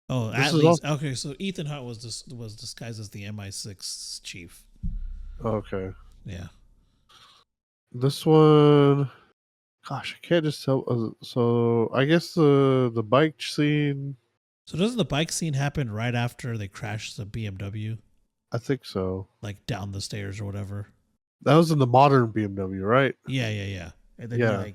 Oh, at least okay. So Ethan Hunt was disguised as the MI6 chief. Okay. Yeah. This one, Gosh, I can't just tell. So I guess the bike scene. So doesn't the bike scene happen right after they crash the BMW, I think so. like down the stairs or whatever? That was in the modern BMW, right? Yeah. And then Yeah.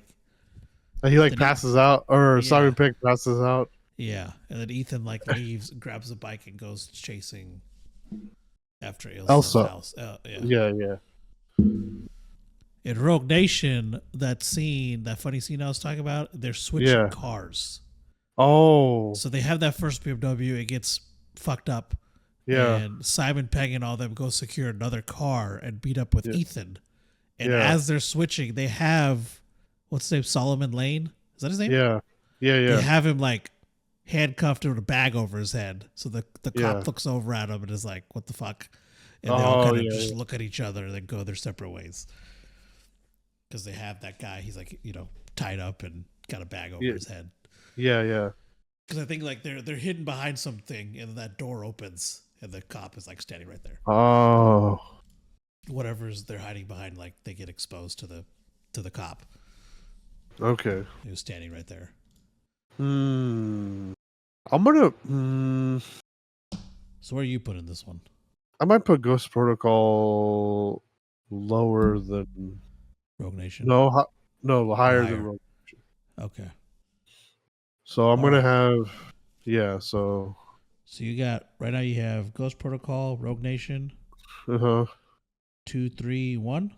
And he like then he, passes out, or yeah, Simon Pegg passes out. yeah, and then Ethan like leaves, grabs the bike, and goes chasing after Ilsa's Elsa. house. Yeah. Yeah. In Rogue Nation, that scene, that funny scene I was talking about, they're switching Yeah. cars. Oh. So they have that first BMW, it gets fucked up. Yeah. And Simon Pegg and all them go secure another car and beat up with Yeah. Ethan. And Yeah. as they're switching, they have, what's his name, Solomon Lane? Is that his name? Yeah. They have him like handcuffed with a bag over his head. So the cop Yeah. looks over at him and is like, what the fuck? And they all kind of just yeah. look at each other and then go their separate ways. Because they have that guy, he's like, tied up and got a bag over his head. Yeah. Because I think like they're hidden behind something and that door opens and the cop is like standing right there. Oh. Whatever's they're hiding behind, like they get exposed to the cop. Okay. He was standing right there. I'm gonna. So where are you putting this one? I might put Ghost Protocol lower than Rogue Nation? no, higher higher. than Rogue. Okay. So I'm gonna right. have So you got right now you have Ghost Protocol, Rogue Nation, 231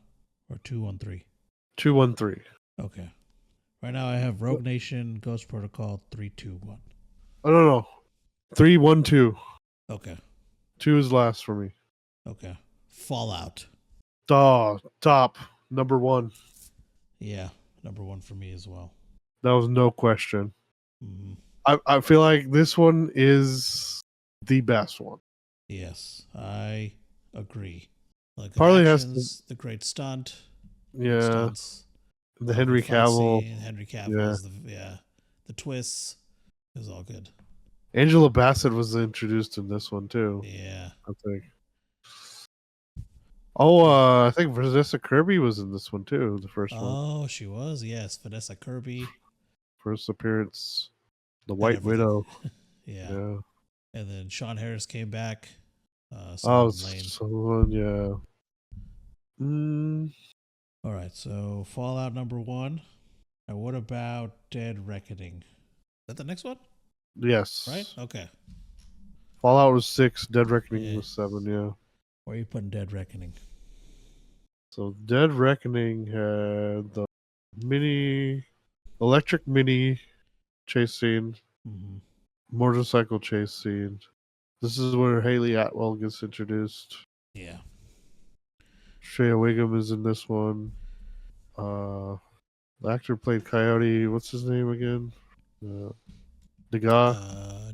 or 213? 213. Okay. Right now I have Rogue Nation, Ghost Protocol, 321. Oh no. 312. Okay. 2 is last for me. Okay. Fallout. Top number 1. Yeah, number 1 for me as well. That was no question. Mm-hmm. I feel like this one is the best one. Yes, I agree. Like the Partly actions, the great stunt. Yeah. Stunts, The Henry Cavill. Henry Cavill. The twists. It was all good. Angela Bassett was introduced in this one too. Yeah. I think. Oh, I think Vanessa Kirby was in this one too, the first one. Oh, she was, yes. Vanessa Kirby. First appearance. The White Widow. Yeah. And then Sean Harris came back. Someone, yeah. All right, so Fallout number 1. Now, what about Dead Reckoning? Is that the next one? Yes. Right? Okay. Fallout was 6. Dead Reckoning was 7, yeah. Where are you putting Dead Reckoning? So Dead Reckoning had the electric mini chase scene, motorcycle chase scene. This is where Haley Atwell gets introduced. Yeah. Shea Wiggum is in this one. The actor played Coyote. What's his name again? Degas.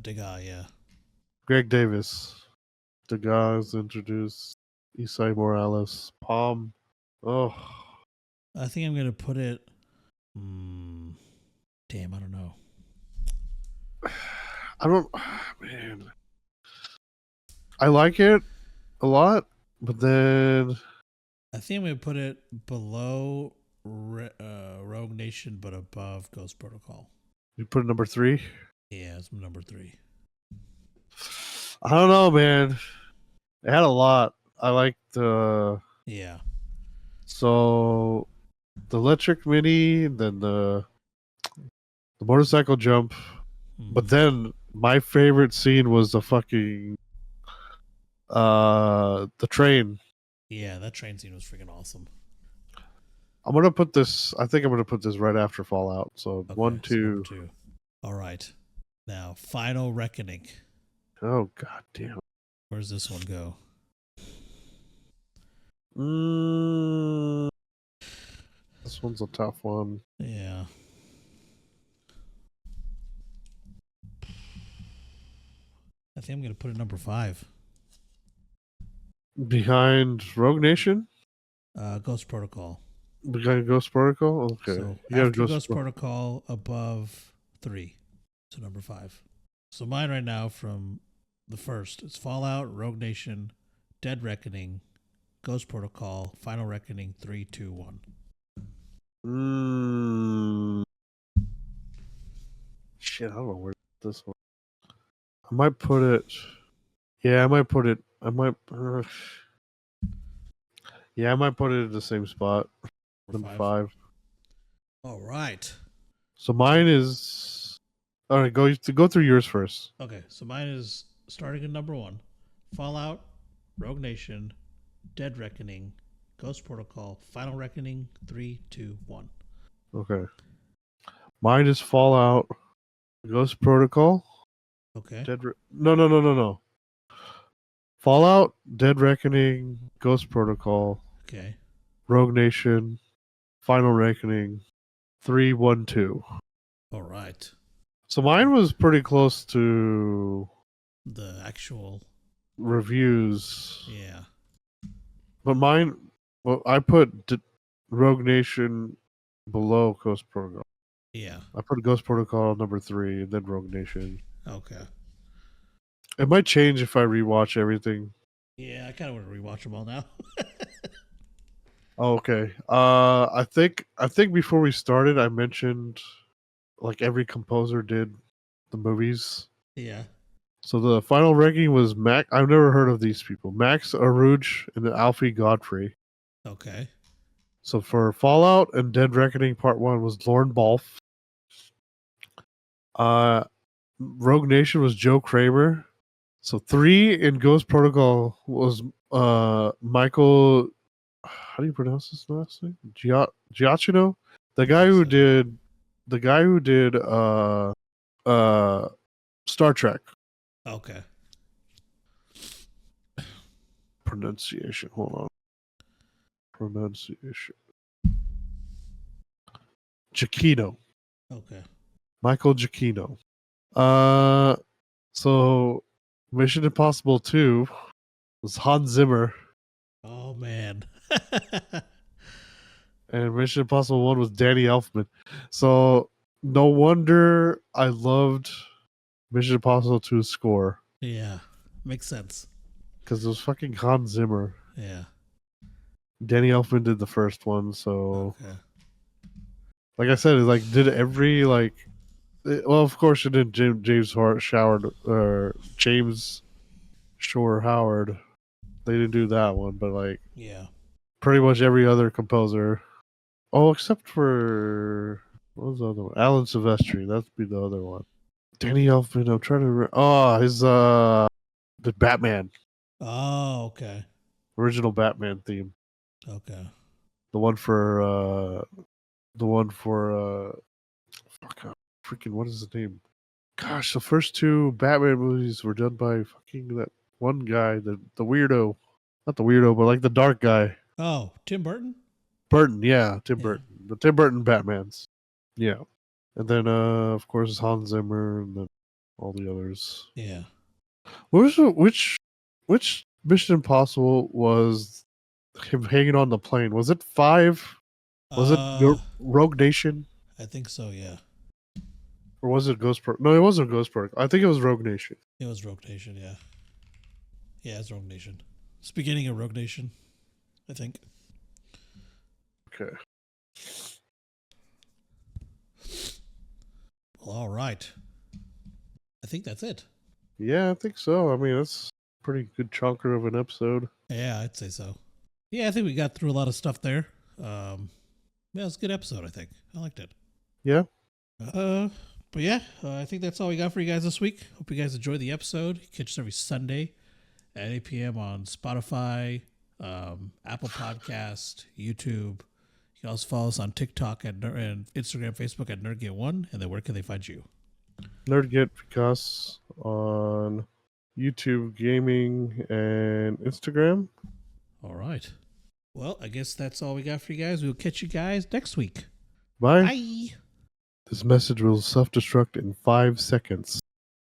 Degas, yeah. Greg Davis. Degas is introduced. Isai Morales. Palm. Oh. I think I'm going to put it... Damn, I don't know. Man. I like it a lot, but then... I think I'm going to put it below Rogue Nation, but above Ghost Protocol. You put it number 3? Yeah, it's number 3. I don't know, man. It had a lot. I liked the... Yeah. So, the electric mini, then the motorcycle jump. But then, my favorite scene was the fucking... the train. Yeah, that train scene was freaking awesome. I'm going to put this... I think I'm going to put this right after Fallout. So, okay, 1, 2... So 2. All right. Now, Final Reckoning. Oh, god damn. Where's this one go? This one's a tough one. Yeah. I think I'm going to put it number 5. Behind Rogue Nation? Ghost Protocol. Behind Ghost Protocol? Okay. So after Ghost Protocol, above 3. So number 5. So mine right now from the first, it's Fallout, Rogue Nation, Dead Reckoning, Ghost Protocol, Final Reckoning, 3, 2, 1. Shit, I don't know where this one. I might put it. Yeah, I might put it. Yeah, I might put it in the same spot. Number 5. All right. So mine is. All right, go through yours first. Okay, so mine is starting at number 1: Fallout, Rogue Nation, Dead Reckoning, Ghost Protocol, Final Reckoning, 3, 2, 1. Okay. Mine is Fallout, Ghost Protocol. Okay. No. Fallout, Dead Reckoning, Ghost Protocol, Okay. Rogue Nation, Final Reckoning, 3, 1, 2. All right. So mine was pretty close to The actual. reviews. Yeah. But mine, well, I put Rogue Nation below Ghost Protocol. Yeah. I put Ghost Protocol number 3, and then Rogue Nation. Okay. It might change if I rewatch everything. Yeah, I kind of want to rewatch them all now. Oh, okay. I think before we started, I mentioned like every composer did the movies. Yeah. So the final ranking was Mac. I've never heard of these people. Max Aruj and Alfie Godfrey. Okay. So for Fallout and Dead Reckoning Part 1 was Lorne Balfe. Rogue Nation was Joe Kramer. So 3 in Ghost Protocol was Michael. How do you pronounce his last name? Giacchino, the guy who did Star Trek. Okay. Pronunciation. Hold on. Pronunciation. Giacchino. Okay. Michael Giacchino. So Mission Impossible 2 was Hans Zimmer. Oh man. And Mission Impossible 1 was Danny Elfman. So no wonder I loved Mission Impossible 2's score. Yeah. Makes sense. Because it was fucking Hans Zimmer. Yeah. Danny Elfman did the first one, so Okay. like I said, it like did every like well, of course it did James Shore Howard. They didn't do that one, but like Yeah. pretty much every other composer. Oh, except for what was the other one? Alan Silvestri. That'd be the other one. Danny Elfman. I'm trying to. His the Batman Oh, okay. original Batman theme. Okay. The one for fuck, freaking what is his name? Gosh, the first 2 Batman movies were done by fucking that one guy, the weirdo, not the weirdo, but like the dark guy. Oh, Tim Burton? Burton, yeah, Tim Burton, the Tim Burton Batmans, yeah, and then of course Hans Zimmer, and then all the others. Yeah. Which Mission Impossible was him hanging on the plane? Was it 5? Was it Rogue Nation? I think so, yeah. Or was it Ghost Park? No, it wasn't Ghost Park. I think it was Rogue Nation. It was Rogue Nation, yeah. Yeah, it's Rogue Nation. It's beginning of Rogue Nation, I think. Okay. Well, all right. I think that's it. Yeah, I think so. I mean, that's a pretty good chunker of an episode. Yeah, I'd say so. Yeah, I think we got through a lot of stuff there. Yeah, it was a good episode, I think. I liked it. Yeah. But yeah, I think that's all we got for you guys this week. Hope you guys enjoyed the episode. Catch us every Sunday at 8 p.m. on Spotify, Apple Podcast, YouTube. You can also follow us on TikTok and Instagram, Facebook at NerdGet1. And then where can they find you? NerdGet Vikas on YouTube, gaming, and Instagram. All right. Well, I guess that's all we got for you guys. We'll catch you guys next week. Bye. Bye. This message will self-destruct in 5 seconds.